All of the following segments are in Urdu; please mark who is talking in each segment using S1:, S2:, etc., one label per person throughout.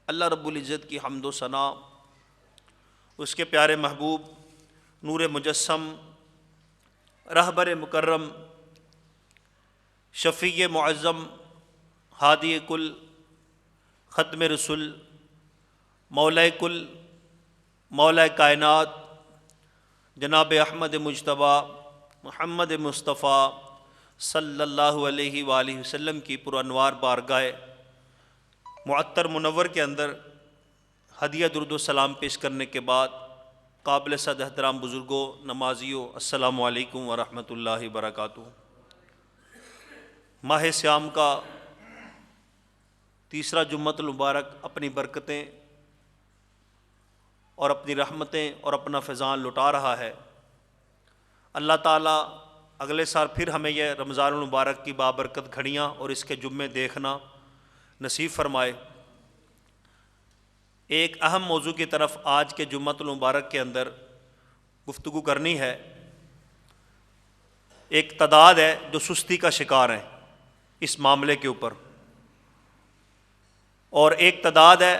S1: اللہ رب العزت کی حمد و ثنا، اس کے پیارے محبوب نور مجسم، رہبر مکرم، شفیع معظم، ہادی کل، ختم رسول، مولا کل، مولا کائنات جناب احمد مجتبیٰ محمد مصطفیٰ صلی اللہ علیہ وآلہ وسلم کی پرانوار بارگاہ معطر منور کے اندر ہدیہ درود و سلام پیش کرنے کے بعد قابل صد احترام بزرگوں، نمازیوں، السلام علیکم ورحمۃ اللہ وبرکاتہ۔ ماہ سیام کا تیسرا جمعۃ المبارک اپنی برکتیں اور اپنی رحمتیں اور اپنا فیضان لٹا رہا ہے۔ اللہ تعالیٰ اگلے سال پھر ہمیں یہ رمضان المبارک کی بابرکت گھڑیاں اور اس کے جمعے دیکھنا نصیب فرمائے۔ ایک اہم موضوع کی طرف آج کے جمعۃ المبارک کے اندر گفتگو کرنی ہے۔ ایک تعداد ہے جو سستی کا شکار ہیں اس معاملے کے اوپر، اور ایک تعداد ہے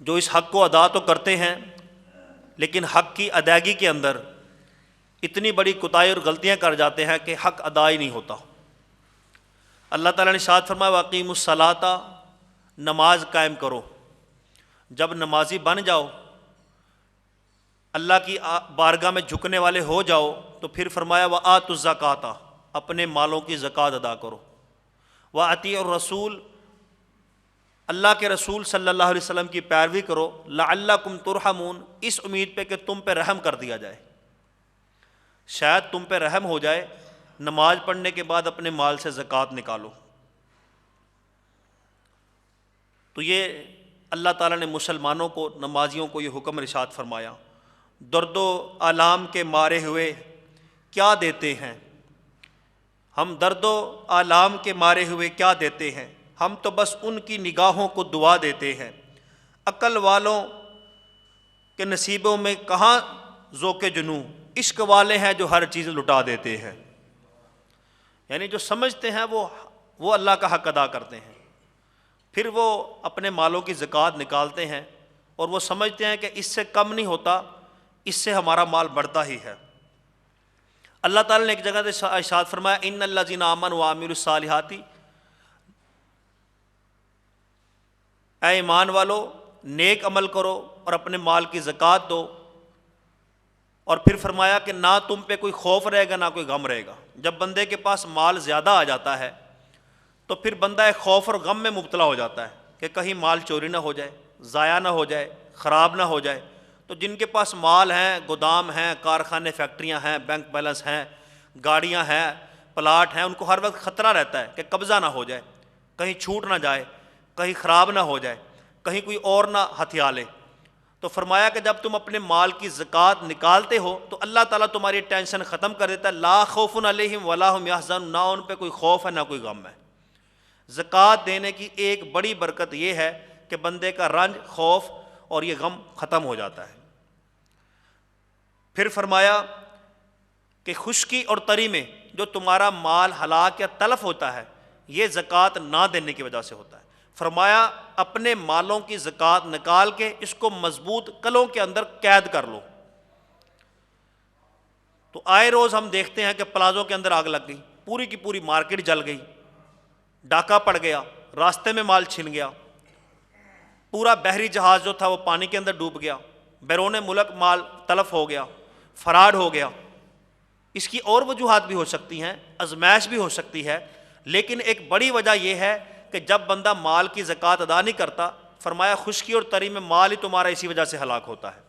S1: جو اس حق کو ادا تو کرتے ہیں لیکن حق کی ادائیگی کے اندر اتنی بڑی کوتاہی اور غلطیاں کر جاتے ہیں کہ حق ادا ہی نہیں ہوتا۔ اللہ تعالیٰ نے ارشاد فرمایا وَأَقِیمُوا الصَّلَاةَ، نماز قائم کرو۔ جب نمازی بن جاؤ، اللہ کی بارگاہ میں جھکنے والے ہو جاؤ، تو پھر فرمایا وَآتُوا الزَّکَاةَ، اپنے مالوں کی زکوٰۃ ادا کرو۔ وَأَطِیعُوا الرَّسُولَ، اللہ کے رسول صلی اللہ علیہ وسلم کی پیروی کرو۔ لعلکم ترحمون، اس امید پہ کہ تم پہ رحم کر دیا جائے، شاید تم پہ رحم ہو جائے۔ نماز پڑھنے کے بعد اپنے مال سے زکوٰۃ نکالو۔ تو یہ اللہ تعالیٰ نے مسلمانوں کو، نمازیوں کو یہ حکم ارشاد فرمایا۔ درد و آلام کے مارے ہوئے کیا دیتے ہیں ہم، درد و آلام کے مارے ہوئے کیا دیتے ہیں ہم، تو بس ان کی نگاہوں کو دعا دیتے ہیں۔ عقل والوں کے نصیبوں میں کہاں ذوق جنوں، عشق والے ہیں جو ہر چیز لٹا دیتے ہیں۔ یعنی جو سمجھتے ہیں وہ اللہ کا حق ادا کرتے ہیں، پھر وہ اپنے مالوں کی زکوٰۃ نکالتے ہیں اور وہ سمجھتے ہیں کہ اس سے کم نہیں ہوتا، اس سے ہمارا مال بڑھتا ہی ہے۔ اللہ تعالیٰ نے ایک جگہ سے ارشاد فرمایا ان الذین آمنوا وعملوا الصالحات، اے ایمان والو نیک عمل کرو اور اپنے مال کی زکوٰۃ دو۔ اور پھر فرمایا کہ نہ تم پہ کوئی خوف رہے گا نہ کوئی غم رہے گا۔ جب بندے کے پاس مال زیادہ آ جاتا ہے تو پھر بندہ ایک خوف اور غم میں مبتلا ہو جاتا ہے کہ کہیں مال چوری نہ ہو جائے، ضائع نہ ہو جائے، خراب نہ ہو جائے۔ تو جن کے پاس مال ہیں، گودام ہیں، کارخانے، فیکٹریاں ہیں، بینک بیلنس ہیں، گاڑیاں ہیں، پلاٹ ہیں، ان کو ہر وقت خطرہ رہتا ہے کہ قبضہ نہ ہو جائے، کہیں چھوٹ نہ جائے، کہیں خراب نہ ہو جائے، کہیں کوئی اور نہ ہتھیا لے۔ تو فرمایا کہ جب تم اپنے مال کی زکوٰۃ نکالتے ہو تو اللہ تعالیٰ تمہاری ٹینشن ختم کر دیتا ہے۔ لا خوف علیہم ولا ہم یحزنون، نہ ان پہ کوئی خوف ہے نہ کوئی غم ہے۔ زکوٰۃ دینے کی ایک بڑی برکت یہ ہے کہ بندے کا رنج، خوف اور یہ غم ختم ہو جاتا ہے۔ پھر فرمایا کہ خشکی اور تری میں جو تمہارا مال ہلاک یا تلف ہوتا ہے یہ زکوٰۃ نہ دینے کی وجہ سے ہوتا ہے۔ فرمایا اپنے مالوں کی زکوٰۃ نکال کے اس کو مضبوط کلوں کے اندر قید کر لو۔ تو آئے روز ہم دیکھتے ہیں کہ پلازوں کے اندر آگ لگ گئی، پوری کی پوری مارکیٹ جل گئی، ڈاکہ پڑ گیا، راستے میں مال چھن گیا، پورا بحری جہاز جو تھا وہ پانی کے اندر ڈوب گیا، بیرون ملک مال تلف ہو گیا، فراڈ ہو گیا۔ اس کی اور وجوہات بھی ہو سکتی ہیں، آزمائش بھی ہو سکتی ہے، لیکن ایک بڑی وجہ یہ ہے کہ جب بندہ مال کی زکوٰۃ ادا نہیں کرتا، فرمایا خشکی اور تری میں مال ہی تمہارا اسی وجہ سے ہلاک ہوتا ہے۔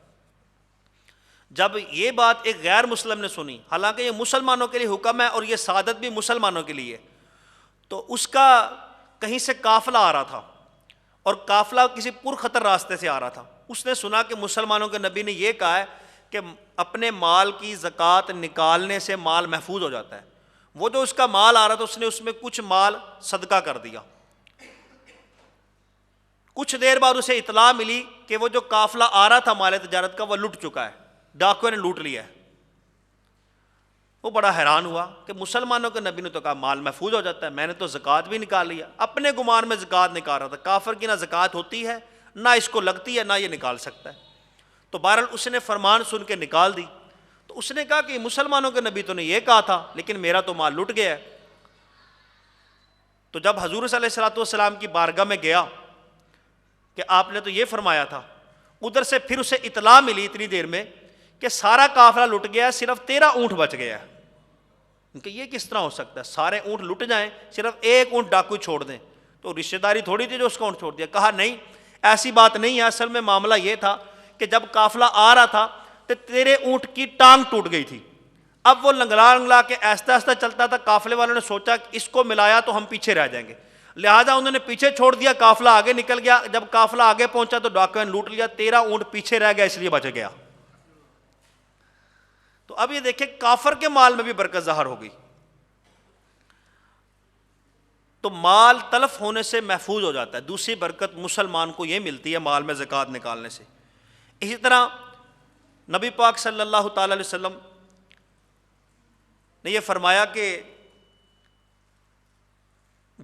S1: جب یہ بات ایک غیر مسلم نے سنی، حالانکہ یہ مسلمانوں کے لیے حکم ہے اور یہ سعادت بھی مسلمانوں کے لیے، تو اس کا کہیں سے قافلہ آ رہا تھا اور قافلہ کسی پرخطر راستے سے آ رہا تھا۔ اس نے سنا کہ مسلمانوں کے نبی نے یہ کہا ہے کہ اپنے مال کی زکوٰۃ نکالنے سے مال محفوظ ہو جاتا ہے۔ وہ جو اس کا مال آ رہا تھا اس نے اس میں کچھ مال صدقہ کر دیا۔ کچھ دیر بعد اسے اطلاع ملی کہ وہ جو قافلہ آ رہا تھا مال تجارت کا وہ لٹ چکا ہے، ڈاکوؤں نے لوٹ لیا ہے۔ وہ بڑا حیران ہوا کہ مسلمانوں کے نبی نے تو کہا مال محفوظ ہو جاتا ہے، میں نے تو زکوٰۃ بھی نکال لیا، اپنے گمان میں زکوٰۃ نکال رہا تھا، کافر کی نہ زکوٰۃ ہوتی ہے نہ اس کو لگتی ہے نہ یہ نکال سکتا ہے۔ تو بہرحال اس نے فرمان سن کے نکال دی۔ تو اس نے کہا کہ مسلمانوں کے نبی تو نے یہ کہا تھا لیکن میرا تو مال لٹ گیا ہے۔ تو جب حضور صلی اللہ علیہ وسلم کی بارگاہ میں گیا کہ آپ نے تو یہ فرمایا تھا، ادھر سے پھر اسے اطلاع ملی اتنی دیر میں کہ سارا قافلہ لٹ گیا، صرف 13 اونٹ بچ گیا ہے۔ کہ یہ کس طرح ہو سکتا ہے، سارے اونٹ لٹ جائیں، صرف ایک اونٹ ڈاکو چھوڑ دیں؟ تو رشتہ داری تھوڑی تھی جو اس کا اونٹ چھوڑ دیا۔ کہا نہیں، ایسی بات نہیں ہے، اصل میں معاملہ یہ تھا کہ جب قافلہ آ رہا تھا تو تیرے اونٹ کی ٹانگ ٹوٹ گئی تھی، اب وہ لنگلا لنگلا کے آہستہ آہستہ چلتا تھا، قافلے والوں نے سوچا کہ اس کو ملایا تو ہم پیچھے رہ جائیں گے، لہٰذا انہوں نے پیچھے چھوڑ دیا، قافلہ آگے نکل گیا۔ جب قافلہ آگے پہنچا تو ڈاکوؤں نے لوٹ لیا، 13 اونٹ پیچھے رہ گیا، اس لیے بچ گیا۔ تو اب یہ دیکھیں کافر کے مال میں بھی برکت ظاہر ہو گئی۔ تو مال تلف ہونے سے محفوظ ہو جاتا ہے۔ دوسری برکت مسلمان کو یہ ملتی ہے مال میں زکوٰۃ نکالنے سے۔ اسی طرح نبی پاک صلی اللہ تعالی علیہ وسلم نے یہ فرمایا کہ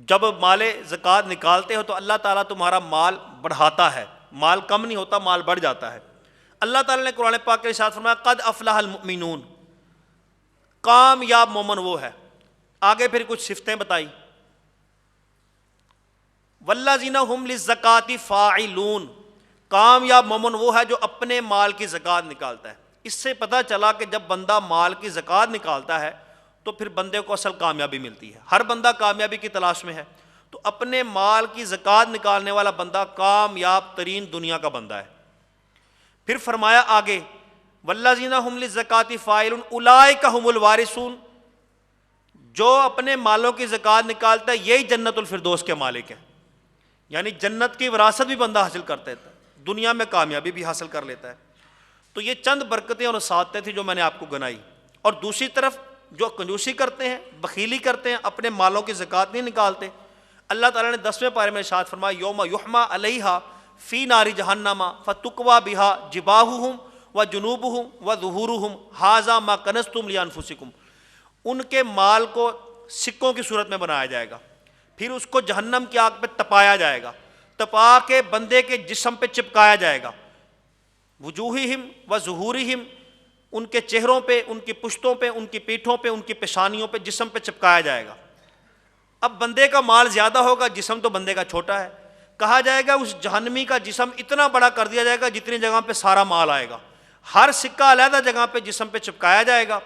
S1: جب مال زکوٰۃ نکالتے ہو تو اللہ تعالیٰ تمہارا مال بڑھاتا ہے، مال کم نہیں ہوتا، مال بڑھ جاتا ہے۔ اللہ تعالیٰ نے قرآن پاک کے ارشاد فرمایا قد افلح المؤمنون، کامیاب مومن وہ ہے۔ آگے پھر کچھ صفتیں بتائی، والذین هم للزکاۃ فاعلون، کامیاب مومن وہ ہے جو اپنے مال کی زکوٰۃ نکالتا ہے۔ اس سے پتہ چلا کہ جب بندہ مال کی زکوٰۃ نکالتا ہے تو پھر بندے کو اصل کامیابی ملتی ہے۔ ہر بندہ کامیابی کی تلاش میں ہے، تو اپنے مال کی زکوٰۃ نکالنے والا بندہ کامیاب ترین دنیا کا بندہ ہے۔ پھر فرمایا آگے والذین هم للزکاۃ فاعلون اولئک هم الوارثون، جو اپنے مالوں کی زکوٰۃ نکالتا ہے یہی جنت الفردوس کے مالک ہیں، یعنی جنت کی وراثت بھی بندہ حاصل کرتا ہے، دنیا میں کامیابی بھی حاصل کر لیتا ہے۔ تو یہ چند برکتیں اور سعادتیں تھیں جو میں نے آپ کو گنائی۔ اور دوسری طرف جو کنجوسی کرتے ہیں، بخیلی کرتے ہیں، اپنے مالوں کی زکوٰۃ نہیں نکالتے، اللہ تعالیٰ نے 10ویں پارے میں ارشاد فرمایا یوم یحمیٰ علیہا فی نار جہنم فتکویٰ بہا جباہہم وجنوبہم وظہورہم ھذا ما کنزتم لانفسکم، ان کے مال کو سکوں کی صورت میں بنایا جائے گا، پھر اس کو جہنم کی آگ پہ تپایا جائے گا، تپا کے بندے کے جسم پہ چپکایا جائے گا، وجوہہم وظہورہم، ان کے چہروں پہ، ان کی پشتوں پہ، ان کی پیٹھوں پہ، ان کی پیشانیوں پہ، جسم پہ چپکایا جائے گا۔ اب بندے کا مال زیادہ ہوگا، جسم تو بندے کا چھوٹا ہے، کہا جائے گا اس جہنمی کا جسم اتنا بڑا کر دیا جائے گا جتنی جگہ پہ سارا مال آئے گا، ہر سکہ علیحدہ جگہ پہ جسم پہ چپکایا جائے گا،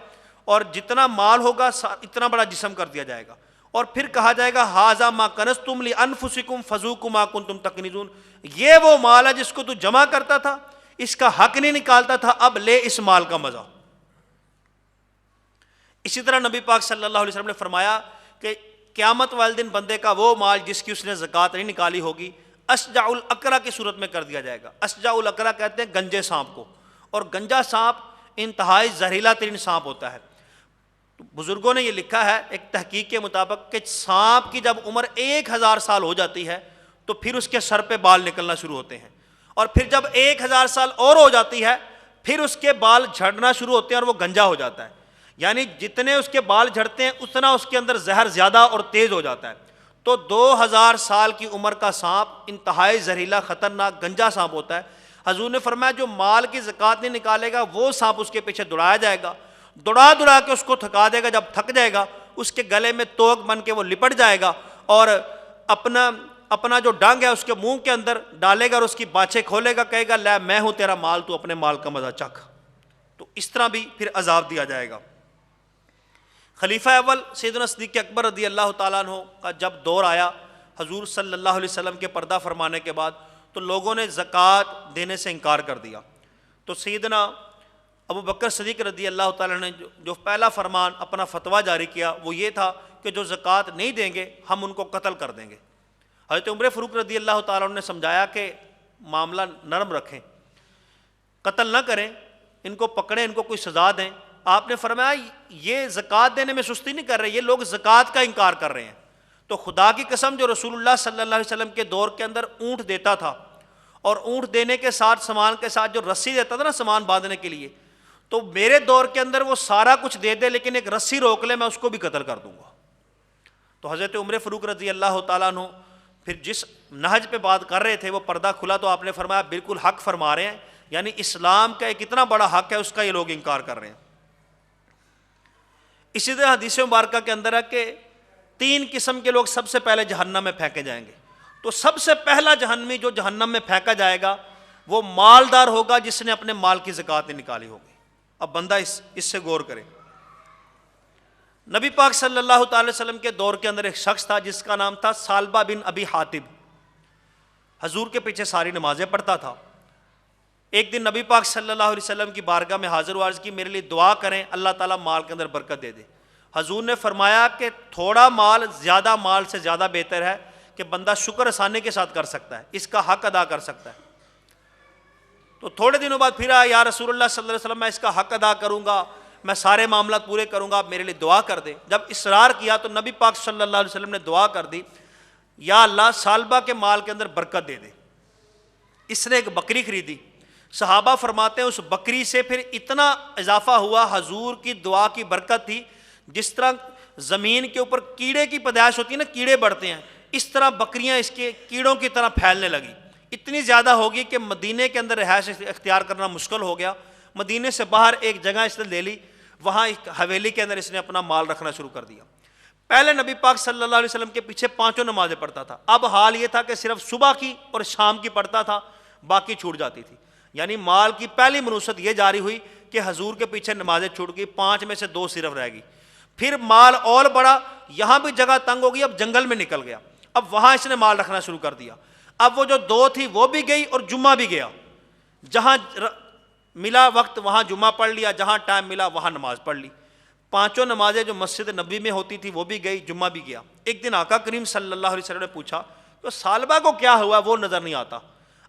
S1: اور جتنا مال ہوگا اتنا بڑا جسم کر دیا جائے گا، اور پھر کہا جائے گا ھذا ما کنزتم لانفسکم فذوقوا ما کنتم تکنزون، یہ وہ مال ہے جس کو تو جمع کرتا تھا، اس کا حق نہیں نکالتا تھا، اب لے اس مال کا مزہ۔ اسی طرح نبی پاک صلی اللہ علیہ وسلم نے فرمایا کہ قیامت والے دن بندے کا وہ مال جس کی اس نے زکوٰۃ نہیں نکالی ہوگی اشجع الاقرع کی صورت میں کر دیا جائے گا۔ اشجع الاقرع کہتے ہیں گنجے سانپ کو، اور گنجا سانپ انتہائی زہریلا ترین سانپ ہوتا ہے۔ بزرگوں نے یہ لکھا ہے ایک تحقیق کے مطابق کہ سانپ کی جب عمر 1000 سال ہو جاتی ہے تو پھر اس کے سر پہ بال نکلنا شروع ہوتے ہیں، اور پھر جب 1000 سال اور ہو جاتی ہے پھر اس کے بال جھڑنا شروع ہوتے ہیں اور وہ گنجا ہو جاتا ہے، یعنی جتنے اس کے بال جھڑتے ہیں اتنا اس کے اندر زہر زیادہ اور تیز ہو جاتا ہے۔ تو 2000 سال کی عمر کا سانپ انتہائی زہریلا خطرناک گنجا سانپ ہوتا ہے۔ حضور نے فرمایا جو مال کی زکوٰۃ نہیں نکالے گا وہ سانپ اس کے پیچھے دوڑایا جائے گا، دوڑا دوڑا کے اس کو تھکا دے گا، جب تھک جائے گا اس کے گلے میں توق بن کے وہ لپٹ جائے گا، اور اپنا جو ڈنگ ہے اس کے منہ کے اندر ڈالے گا اور اس کی باچھیں کھولے گا، کہے گا لے میں ہوں تیرا مال، تو اپنے مال کا مزہ چکھ۔ تو اس طرح بھی پھر عذاب دیا جائے گا۔ خلیفہ اول سیدنا صدیق اکبر رضی اللہ تعالیٰ عنہ کا جب دور آیا حضور صلی اللہ علیہ وسلم کے پردہ فرمانے کے بعد، تو لوگوں نے زکوٰۃ دینے سے انکار کر دیا۔ تو سیدنا ابو بکر صدیق رضی اللہ تعالیٰ نے جو پہلا فرمان اپنا فتویٰ جاری کیا وہ یہ تھا کہ جو زکوٰۃ نہیں دیں گے ہم ان کو قتل کر دیں گے۔ حضرت عمر فاروق رضی اللہ تعالیٰ عنہ نے سمجھایا کہ معاملہ نرم رکھیں، قتل نہ کریں، ان کو پکڑیں، ان کو کوئی سزا دیں۔ آپ نے فرمایا یہ زکوٰۃ دینے میں سستی نہیں کر رہے، یہ لوگ زکوٰۃ کا انکار کر رہے ہیں۔ تو خدا کی قسم جو رسول اللہ صلی اللہ علیہ وسلم کے دور کے اندر اونٹ دیتا تھا، اور اونٹ دینے کے ساتھ سامان کے ساتھ جو رسی دیتا تھا نا سامان باندھنے کے لیے، تو میرے دور کے اندر وہ سارا کچھ دے دے لیکن ایک رسی روک لے، میں اس کو بھی قتل کر دوں گا۔ تو حضرت عمر فاروق رضی اللہ تعالیٰ عنہ پھر جس نہج پہ بات کر رہے تھے وہ پردہ کھلا تو آپ نے فرمایا بالکل حق فرما رہے ہیں، یعنی اسلام کا ایک اتنا بڑا حق ہے اس کا یہ لوگ انکار کر رہے ہیں۔ اسی طرح حدیث مبارکہ کے اندر ہے کہ 3 قسم کے لوگ سب سے پہلے جہنم میں پھینکے جائیں گے۔ تو سب سے پہلا جہنمی جو جہنم میں پھینکا جائے گا وہ مالدار ہوگا جس نے اپنے مال کی زکوٰۃ نہیں نکالی ہوگی۔ اب بندہ اس سے غور کرے۔ نبی پاک صلی اللہ تعالی وسلم کے دور کے اندر ایک شخص تھا جس کا نام تھا ثعلبہ بن ابی حاتب، حضور کے پیچھے ساری نمازیں پڑھتا تھا۔ ایک دن نبی پاک صلی اللہ علیہ وسلم کی بارگاہ میں حاضر و عرض کی میرے لیے دعا کریں اللہ تعالیٰ مال کے اندر برکت دے دے۔ حضور نے فرمایا کہ تھوڑا مال زیادہ مال سے زیادہ بہتر ہے کہ بندہ شکر آسانی کے ساتھ کر سکتا ہے، اس کا حق ادا کر سکتا ہے۔ تو تھوڑے دنوں بعد پھر آیا، یا رسول اللہ صلی اللہ علیہ وسلم میں اس کا حق ادا کروں گا، میں سارے معاملات پورے کروں گا، آپ میرے لیے دعا کر دیں۔ جب اصرار کیا تو نبی پاک صلی اللہ علیہ وسلم نے دعا کر دی، یا اللہ ثعلبہ کے مال کے اندر برکت دے دے۔ اس نے ایک بکری خریدی، صحابہ فرماتے ہیں اس بکری سے پھر اتنا اضافہ ہوا، حضور کی دعا کی برکت تھی، جس طرح زمین کے اوپر کیڑے کی پیدائش ہوتی ہے نا، کیڑے بڑھتے ہیں، اس طرح بکریاں اس کے کیڑوں کی طرح پھیلنے لگی، اتنی زیادہ ہوگی کہ مدینے کے اندر رہائش اختیار کرنا مشکل ہو گیا۔ مدینے سے باہر ایک جگہ اس نے لے لی، وہاں ایک حویلی کے اندر اس نے اپنا مال رکھنا شروع کر دیا۔ پہلے نبی پاک صلی اللہ علیہ وسلم کے پیچھے 5 نمازیں پڑھتا تھا، اب حال یہ تھا کہ صرف صبح کی اور شام کی پڑھتا تھا، باقی چھوٹ جاتی تھی۔ یعنی مال کی پہلی منوسط یہ جاری ہوئی کہ حضور کے پیچھے نمازیں چھوٹ گئی، 5 میں سے 2 صرف رہ گئی۔ پھر مال اور بڑا، یہاں بھی جگہ تنگ ہو گئی، اب جنگل میں نکل گیا، اب وہاں اس نے مال رکھنا شروع کر دیا۔ اب وہ جو 2 تھی وہ بھی گئی اور جمعہ بھی گیا، جہاں ملا وقت وہاں جمعہ پڑھ لیا، جہاں ٹائم ملا وہاں نماز پڑھ لی۔ 5 نمازیں جو مسجد نبی میں ہوتی تھی وہ بھی گئی، جمعہ بھی گیا۔ ایک دن آقا کریم صلی اللہ علیہ وسلم نے پوچھا تو ثعلبہ کو کیا ہوا، وہ نظر نہیں آتا۔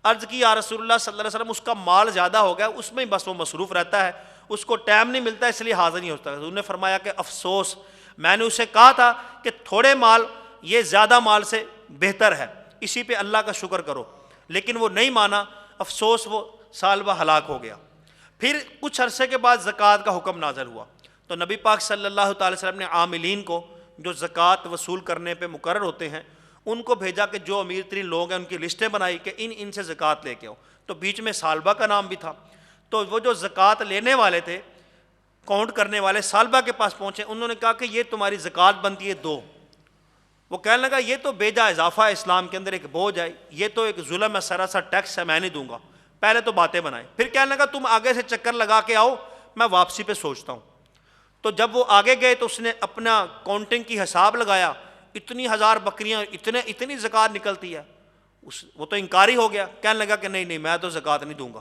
S1: عرض کی یا رسول اللہ صلی اللہ علیہ وسلم اس کا مال زیادہ ہو گیا، اس میں بس وہ مصروف رہتا ہے، اس کو ٹائم نہیں ملتا، اس لیے حاضر نہیں ہوتا۔ حضور نے فرمایا کہ افسوس، میں نے اسے کہا تھا کہ تھوڑے مال یہ زیادہ مال سے بہتر ہے، اسی پہ اللہ کا شکر کرو، لیکن وہ نہیں مانا، افسوس وہ ثعلبہ ہلاک ہو گیا۔ پھر کچھ عرصے کے بعد زکوٰۃ کا حکم نازل ہوا، تو نبی پاک صلی اللہ تعالی وسلم نے عاملین کو جو زکوٰۃ وصول کرنے پہ مقرر ہوتے ہیں ان کو بھیجا کہ جو امیر ترین لوگ ہیں ان کی لسٹیں بنائی کہ ان سے زکوٰۃ لے کے آؤ۔ تو بیچ میں ثعلبہ کا نام بھی تھا، تو وہ جو زکوٰۃ لینے والے تھے، کاؤنٹ کرنے والے، ثعلبہ کے پاس پہنچے، انہوں نے کہا کہ یہ تمہاری زکوٰۃ بنتی ہے 2۔ وہ کہنے لگا یہ تو بیجا اضافہ ہے، اسلام کے اندر ایک بوجھ ہے، یہ تو ایک ظلم ہے، سراسر ٹیکس ہے، میں نہیں دوں گا۔ پہلے تو باتیں بنائیں، پھر کہنے لگا تم آگے سے چکر لگا کے آؤ، میں واپسی پہ سوچتا ہوں۔ تو جب وہ آگے گئے تو اس نے اپنا کاؤنٹنگ کی حساب لگایا، اتنی 1000 بکریاں، اتنی زکوٰۃ نکلتی ہے، وہ تو انکاری ہو گیا، کہنے لگا کہ نہیں میں تو زکوٰۃ نہیں دوں گا۔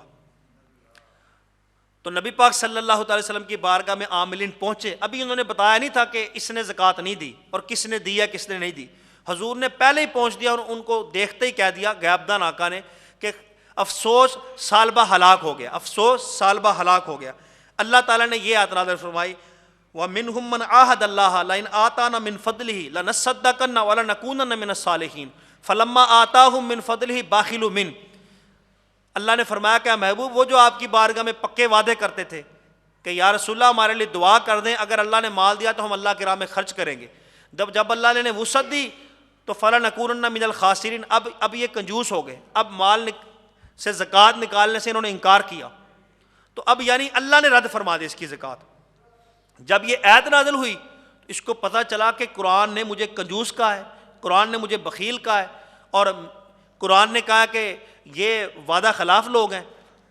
S1: تو نبی پاک صلی اللہ تعالی وسلم کی بارگاہ میں عاملین پہنچے، ابھی انہوں نے بتایا نہیں تھا کہ اس نے زکوٰۃ نہیں دی اور کس نے دی ہے کس نے نہیں دی۔ حضور نے پہلے ہی پہنچ دیا اور ان کو دیکھتے ہی کہہ دیا غیب دان آقا نے کہ افسوس ثعلبہ ہلاک ہو گیا، افسوس ثعلبہ ہلاک ہو گیا۔ اللہ تعالیٰ نے یہ آیت نازل فرمائی وَمِنْهُمْ مَنْ عَاهَدَ اللَّهَ لَئِنْ آتَانَا مِنْ فَضْلِهِ لَنَصَّدَّقَنَّ وَلَنَكُونَنَّ مِنَ الصَّالِحِينَ فَلَمَّا آتَاهُم مِّن فَضْلِهِ بَخِلُوا مِنْهُ۔ اللہ نے فرمایا کہ محبوب وہ جو آپ کی بارگاہ میں پکے وعدے کرتے تھے کہ یا رسول اللہ ہمارے لیے دعا کر دیں، اگر اللہ نے مال دیا تو ہم اللہ کی راہ میں خرچ کریں گے، جب اللہ نے وسعت دی تو فَلَنَكُونَنَّ مِنَ الْخَاسِرِينَ، اب یہ کنجوس ہو گئے، اب مال سے زکوٰۃ نکالنے سے انہوں نے انکار کیا، تو اب یعنی اللہ نے رد فرما دی اس کی زکوٰۃ۔ جب یہ آیت نازل ہوئی اس کو پتہ چلا کہ قرآن نے مجھے کنجوس کہا ہے، قرآن نے مجھے بخیل کہا ہے، اور قرآن نے کہا کہ یہ وعدہ خلاف لوگ ہیں،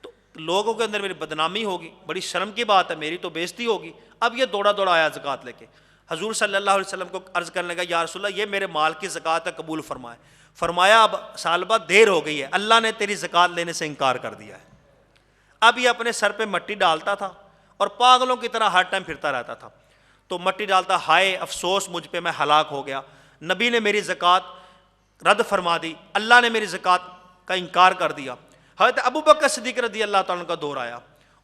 S1: تو لوگوں کے اندر میری بدنامی ہوگی، بڑی شرم کی بات ہے، میری تو بےزتی ہوگی۔ اب یہ دوڑا آیا زکوٰۃ لے کے، حضور صلی اللہ علیہ وسلم کو عرض کرنے لگا یا رسول اللہ یہ میرے مال کی زکوٰۃ ہے، قبول فرمائے۔ فرمایا اب ثعلبہ دیر ہو گئی ہے، اللہ نے تیری زکوٰۃ لینے سے انکار کر دیا ہے۔ اب یہ اپنے سر پہ مٹی ڈالتا تھا اور پاگلوں کی طرح ہر ٹائم پھرتا رہتا تھا، تو مٹی ڈالتا، ہائے افسوس مجھ پہ، میں ہلاک ہو گیا، نبی نے میری زکوٰۃ رد فرما دی، اللہ نے میری زکوٰۃ کا انکار کر دیا۔ حضرت ابو بکر صدیق رضی اللہ تعالیٰ عنہ کا دور آیا،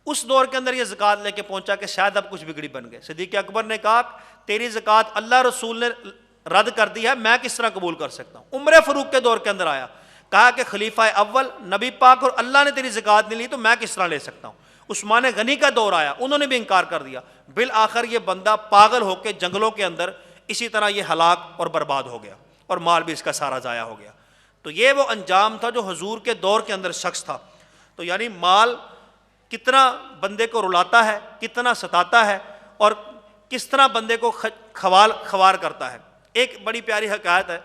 S1: اس دور کے اندر یہ زکوٰۃ لے کے پہنچا کہ شاید اب کچھ بگڑی بن گئے۔ صدیق اکبر نے کہا تیری زکوٰۃ اللہ رسول نے رد کر دی ہے، میں کس طرح قبول کر سکتا ہوں۔ عمر فاروق کے دور کے اندر آیا، کہا کہ خلیفہ اول نبی پاک اور اللہ نے تیری زکوٰۃ نہیں لی تو میں کس طرح لے سکتا ہوں۔ عثمان غنی کا دور آیا، انہوں نے بھی انکار کر دیا، بالآخر یہ بندہ پاگل ہو کے جنگلوں کے اندر اسی طرح یہ ہلاک اور برباد ہو گیا، اور مال بھی اس کا سارا ضائع ہو گیا۔ تو یہ وہ انجام تھا جو حضور کے دور کے اندر شخص تھا۔ تو یعنی مال کتنا بندے کو رلاتا ہے، کتنا ستاتا ہے، اور کس طرح بندے کو خوار کرتا ہے۔ ایک بڑی پیاری حکایت ہے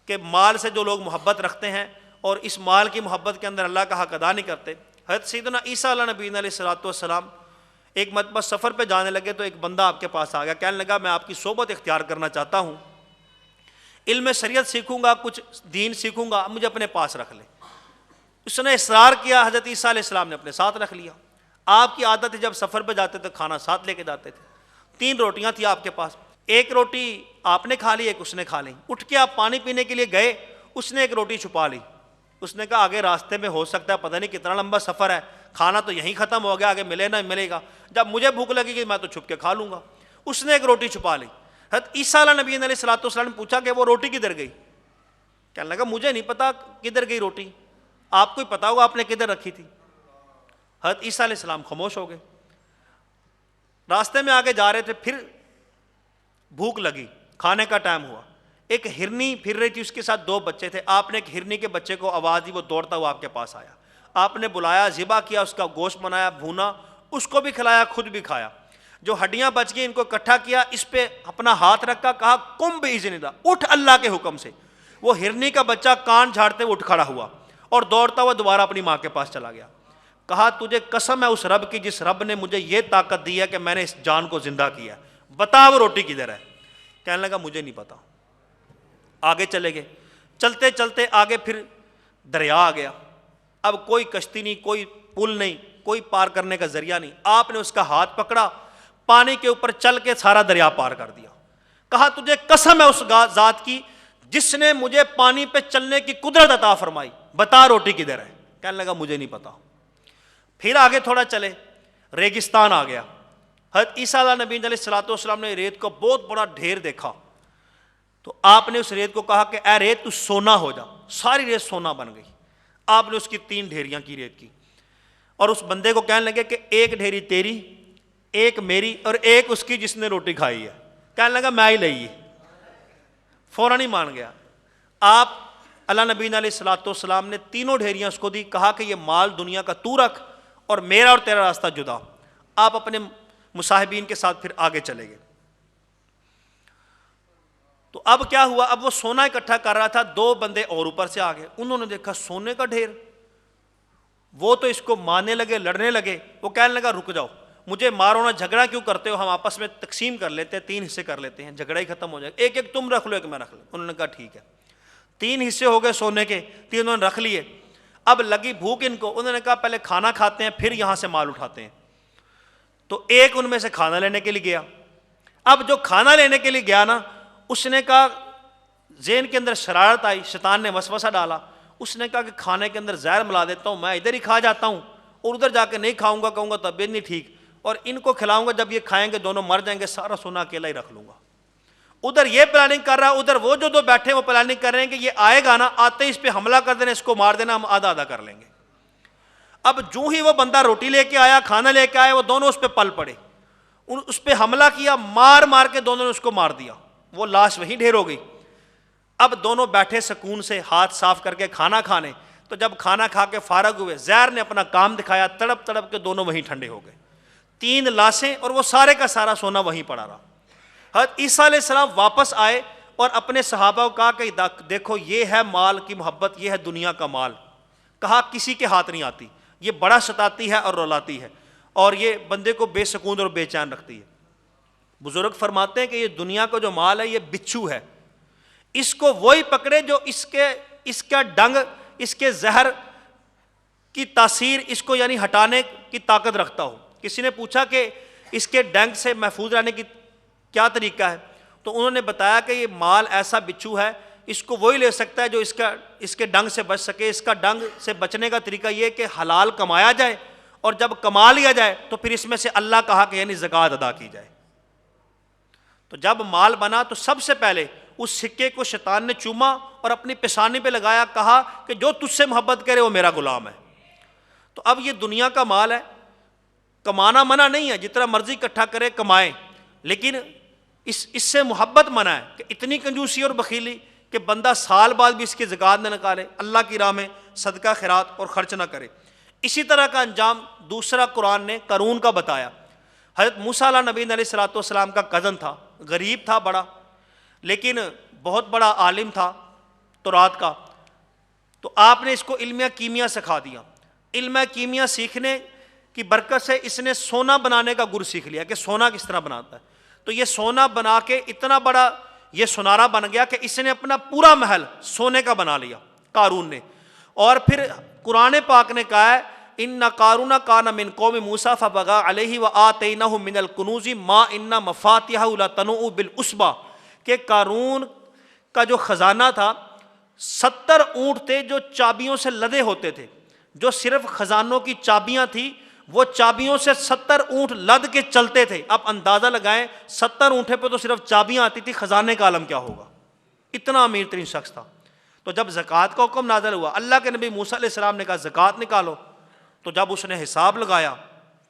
S1: کہ مال سے جو لوگ محبت رکھتے ہیں اور اس مال کی محبت کے اندر اللہ کا حق ادا نہیں کرتے، حضرت سیدنا عیسیٰ علیہ نبی علیہ الصلوۃ والسلام ایک مرتبہ سفر پہ جانے لگے تو ایک بندہ آپ کے پاس آ گیا، کہنے لگا میں آپ کی صحبت اختیار کرنا چاہتا ہوں، علم شریعت سیکھوں گا، کچھ دین سیکھوں گا، مجھے اپنے پاس رکھ لے۔ اس نے اصرار کیا، حضرت عیسیٰ علیہ السلام نے اپنے ساتھ رکھ لیا۔ آپ کی عادت ہے جب سفر پہ جاتے تھے کھانا ساتھ لے کے جاتے تھے۔ 3 روٹیاں تھیں آپ کے پاس، ایک روٹی آپ نے کھا لی، ایک اس نے کھا لی۔ اٹھ کے آپ پانی پینے کے لیے گئے، اس نے ایک روٹی چھپا لی، اس نے کہا آگے راستے میں ہو سکتا ہے پتہ نہیں کتنا لمبا سفر ہے، کھانا تو یہیں ختم ہو گیا، آگے ملے نہ ملے گا، جب مجھے بھوک لگے گی میں تو چھپ کے کھا لوں گا۔ اس نے ایک روٹی چھپا لی۔ حضرت عیسیٰ علیہ نبی علیہ الصلوۃ والسلام نے پوچھا کہ وہ روٹی کدھر گئی؟ کہنے لگا مجھے نہیں پتا کدھر گئی روٹی، آپ کو ہی پتا ہوگا آپ نے کدھر رکھی تھی۔ حضرت عیسیٰ علیہ السلام خاموش ہو گئے۔ راستے میں آگے جا رہے تھے، پھر بھوک لگی، کھانے کا ٹائم ہوا، ایک ہرنی پھر رہی تھی، اس کے ساتھ 2 بچے تھے۔ آپ نے ایک ہرنی کے بچے کو آواز دی، وہ دوڑتا ہوا آپ کے پاس آیا، آپ نے بلایا، ذبح کیا، اس کا گوشت بنایا، بھونا، اس کو بھی کھلایا، خود بھی کھایا۔ جو ہڈیاں بچ گئی ان کو اکٹھا کیا، اس پہ اپنا ہاتھ رکھا، کہا قم بإذن اللہ، اٹھ اللہ کے حکم سے۔ وہ ہرنی کا بچہ کان جھاڑتے ہوئے اٹھ کھڑا ہوا اور دوڑتا ہوا دوبارہ اپنی ماں کے پاس چلا گیا۔ کہا تجھے قسم ہے اس رب کی جس رب نے مجھے یہ طاقت دی ہے کہ میں نے اس جان کو زندہ کیا، بتا وہ روٹی کدھر ہے؟ کہنے لگا مجھے نہیں پتا۔ آگے چلے گئے، چلتے چلتے آگے پھر دریا آ گیا، اب کوئی کشتی نہیں، کوئی پل نہیں، کوئی پار کرنے کا ذریعہ نہیں۔ آپ نے اس کا ہاتھ پکڑا، پانی کے اوپر چل کے سارا دریا پار کر دیا۔ کہا تجھے قسم ہے اس ذات کی جس نے مجھے پانی پہ چلنے کی قدرت عطا فرمائی، بتا روٹی کدھر ہے؟ کہنے لگا مجھے نہیں پتا۔ پھر آگے تھوڑا چلے، ریگستان آ گیا۔ حضرت عیسیٰ علیہ نبی علیہ الصلوۃ والسلام نے ریت کا بہت بڑا ڈھیر دیکھا، تو آپ نے اس ریت کو کہا کہ اے ریت تو سونا ہو جا، ساری ریت سونا بن گئی۔ آپ نے اس کی 3 ڈھیریاں کی ریت کی، اور اس بندے کو کہنے لگے کہ ایک ڈھیری تیری، ایک میری، اور ایک اس کی جس نے روٹی کھائی ہے۔ کہنے لگا میں ہی لئی، فوراً ہی مان گیا۔ آپ اللہ نبی علیہ الصلوۃ والسلام نے 3 ڈھیریاں اس کو دی، کہا کہ یہ مال دنیا کا تو رکھ اور میرا اور تیرا راستہ جدا۔ آپ اپنے مصاحبین کے ساتھ پھر آگے چلے گئے۔ تو اب کیا ہوا، اب وہ سونا اکٹھا کر رہا تھا، 2 بندے اور اوپر سے آ گئے، انہوں نے دیکھا سونے کا ڈھیر، وہ تو اس کو مارنے لگے، لڑنے لگے۔ وہ کہنے لگا رک جاؤ، مجھے مارو نہ، جھگڑا کیوں کرتے ہو، ہم آپس میں تقسیم کر لیتے ہیں، 3 حصے کر لیتے ہیں، جھگڑا ہی ختم ہو جائے گا، ایک ایک تم رکھ لو، ایک میں رکھ لوں۔ انہوں نے کہا ٹھیک ہے، 3 حصے ہو گئے سونے کے، 3 انہوں نے رکھ لیے۔ اب لگی بھوک ان کو، انہوں نے کہا پہلے کھانا کھاتے ہیں پھر یہاں سے مال اٹھاتے ہیں۔ تو ایک ان میں سے کھانا لینے کے لیے گیا۔ اب جو کھانا لینے کے لیے گیا نا، اس نے کہا، ذہن کے اندر شرارت آئی، شیطان نے وسوسہ ڈالا، اس نے کہا کہ کھانے کے اندر زہر ملا دیتا ہوں، میں ادھر ہی کھا جاتا ہوں اور ادھر جا کے نہیں کھاؤں گا، کہوں گا طبیعت نہیں ٹھیک، اور ان کو کھلاؤں گا، جب یہ کھائیں گے دونوں مر جائیں گے، سارا سونا اکیلا ہی رکھ لوں گا۔ ادھر یہ پلاننگ کر رہا ہے، ادھر وہ جو 2 بیٹھے وہ پلاننگ کر رہے ہیں کہ یہ آئے گا نا، آتے ہی اس پہ حملہ کر دینا، اس کو مار دینا، ہم آدھا آدھا کر لیں گے۔ اب جو ہی وہ بندہ روٹی لے کے آیا، کھانا لے کے آیا، وہ دونوں اس پہ پل پڑے، اس پہ حملہ کیا، مار مار کے دونوں نے اس کو مار دیا، وہ لاش وہیں ڈھیر ہو گئی۔ اب دونوں بیٹھے سکون سے ہاتھ صاف کر کے کھانا کھانے، تو جب کھانا کھا کے فارغ ہوئے، زہر نے اپنا کام دکھایا، تڑپ تڑپ کے دونوں وہیں ٹھنڈے ہو گئے، 3 لاشیں، اور وہ سارے کا سارا سونا وہیں پڑا رہا۔ حضرت عیسیٰ علیہ السلام واپس آئے اور اپنے صحابہ کو کہا کہ دیکھو یہ ہے مال کی محبت، یہ ہے دنیا کا مال۔ کہا کسی کے ہاتھ نہیں آتی، یہ بڑا ستاتی ہے اور رلاتی ہے، اور یہ بندے کو بے سکون اور بے چین رکھتی ہے۔ بزرگ فرماتے ہیں کہ یہ دنیا کا جو مال ہے یہ بچھو ہے، اس کو وہی پکڑے جو اس کا ڈنگ، اس کے زہر کی تاثیر اس کو یعنی ہٹانے کی طاقت رکھتا ہو۔ کسی نے پوچھا کہ اس کے ڈنگ سے محفوظ رہنے کی کیا طریقہ ہے، تو انہوں نے بتایا کہ یہ مال ایسا بچھو ہے، اس کو وہی لے سکتا ہے جو اس کے ڈنگ سے بچ سکے۔ اس کا ڈنگ سے بچنے کا طریقہ یہ کہ حلال کمایا جائے، اور جب کما لیا جائے تو پھر اس میں سے اللہ کا حق یعنی زکوٰۃ ادا کی جائے۔ تو جب مال بنا تو سب سے پہلے اس سکے کو شیطان نے چوما اور اپنی پیشانی پہ لگایا، کہا کہ جو تجھ سے محبت کرے وہ میرا غلام ہے۔ تو اب یہ دنیا کا مال ہے، کمانا منع نہیں ہے، جتنا مرضی اکٹھا کرے کمائیں، لیکن اس سے محبت منع ہے کہ اتنی کنجوسی اور بخیلی کہ بندہ سال بعد بھی اس کی زکوٰۃ نہ نکالے، اللہ کی راہ میں صدقہ خیرات اور خرچ نہ کرے۔ اسی طرح کا انجام دوسرا قرآن نے قارون کا بتایا۔ حضرت موسیٰ علیہ نبی علیہ الصلوۃ والسلام کا کزن تھا، غریب تھا بڑا، لیکن بہت بڑا عالم تھا تورات کا۔ تو آپ نے اس کو علم کیمیا سکھا دیا۔ علم کیمیا سیکھنے کی برکت سے اس نے سونا بنانے کا گر سیکھ لیا کہ سونا کس طرح بناتا ہے۔ تو یہ سونا بنا کے اتنا بڑا یہ سنارا بن گیا کہ اس نے اپنا پورا محل سونے کا بنا لیا قارون نے۔ اور پھر قرآن پاک نے کہا ہے ان قارون کان من قوم موسیٰ فبغى علیہ وآتیناہ من الکنوز ما ان مفاتیحہ لتنوء بالعصبہ، کہ قارون کا جو خزانہ تھا 70 اونٹ تھے جو چابیوں سے لدے ہوتے تھے، جو صرف خزانوں کی چابیاں تھیں، وہ چابیوں سے 70 اونٹ لد کے چلتے تھے۔ آپ اندازہ لگائیں 70 اونٹے پہ تو صرف چابیاں آتی تھی، خزانے کا عالم کیا ہوگا، اتنا امیر ترین شخص تھا۔ تو جب زکوٰۃ کا حکم نازل ہوا، اللہ کے نبی موسیٰ علیہ السلام نے کہا زکوٰۃ نکالو، تو جب اس نے حساب لگایا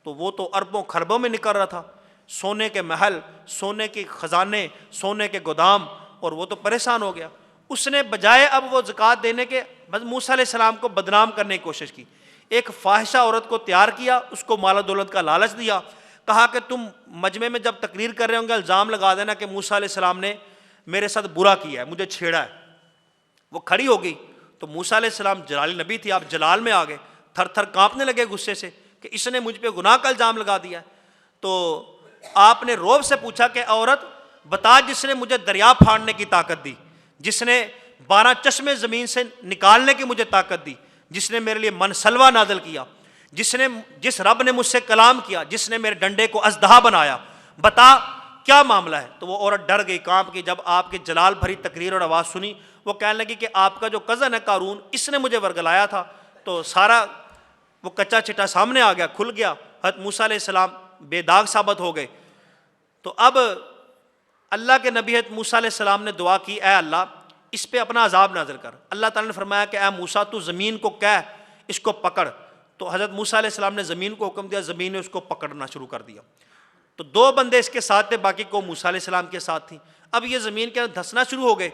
S1: تو وہ تو اربوں خربوں میں نکل رہا تھا، سونے کے محل، سونے کے خزانے، سونے کے گودام، اور وہ تو پریشان ہو گیا۔ اس نے بجائے اب وہ زکوٰۃ دینے کے بس موسیٰ علیہ السلام کو بدنام کرنے کی کوشش کی۔ ایک فاحشہ عورت کو تیار کیا، اس کو مال و دولت کا لالچ دیا، کہا کہ تم مجمع میں جب تقریر کر رہے ہوں گے الزام لگا دینا کہ موسیٰ علیہ السلام نے میرے ساتھ برا کیا ہے، مجھے چھیڑا ہے۔ وہ کھڑی ہو گئی تو موسیٰ علیہ السلام جلالی نبی تھی، آپ جلال میں آ گئے، تھر تھر کانپنے لگے غصے سے کہ اس نے مجھ پہ گناہ کا الزام لگا دیا ہے۔ تو آپ نے روب سے پوچھا کہ عورت بتا جس نے مجھے دریا پھاڑنے کی طاقت دی، جس نے 12 چشمے زمین سے نکالنے کی مجھے طاقت دی، جس نے میرے لیے من سلوہ نازل کیا، جس رب نے مجھ سے کلام کیا، جس نے میرے ڈنڈے کو اژدہا بنایا، بتا کیا معاملہ ہے۔ تو وہ عورت ڈر گئی، کانپ گئی۔ جب آپ کے جلال بھری تقریر اور آواز سنی، وہ کہنے لگی کہ آپ کا جو کزن ہے قارون، اس نے مجھے ورگلایا تھا۔ تو سارا وہ کچا چٹا سامنے آ گیا، کھل گیا۔ حضرت موسیٰ علیہ السلام بے داغ ثابت ہو گئے۔ تو اب اللہ کے نبی حضرت موسیٰ علیہ السلام نے دعا کی، اے اللہ اس پہ اپنا عذاب نازل کر۔ اللہ تعالیٰ نے فرمایا کہ اے موسیٰ تو زمین کو کہہ اس کو پکڑ۔ تو حضرت موسیٰ علیہ السلام نے زمین کو حکم دیا، زمین نے اس کو پکڑنا شروع کر دیا۔ تو 2 بندے اس کے ساتھ تھے، باقی کو موسیٰ علیہ السلام کے ساتھ تھیں۔ اب یہ زمین کے اندر دھنسنا شروع ہو گئے۔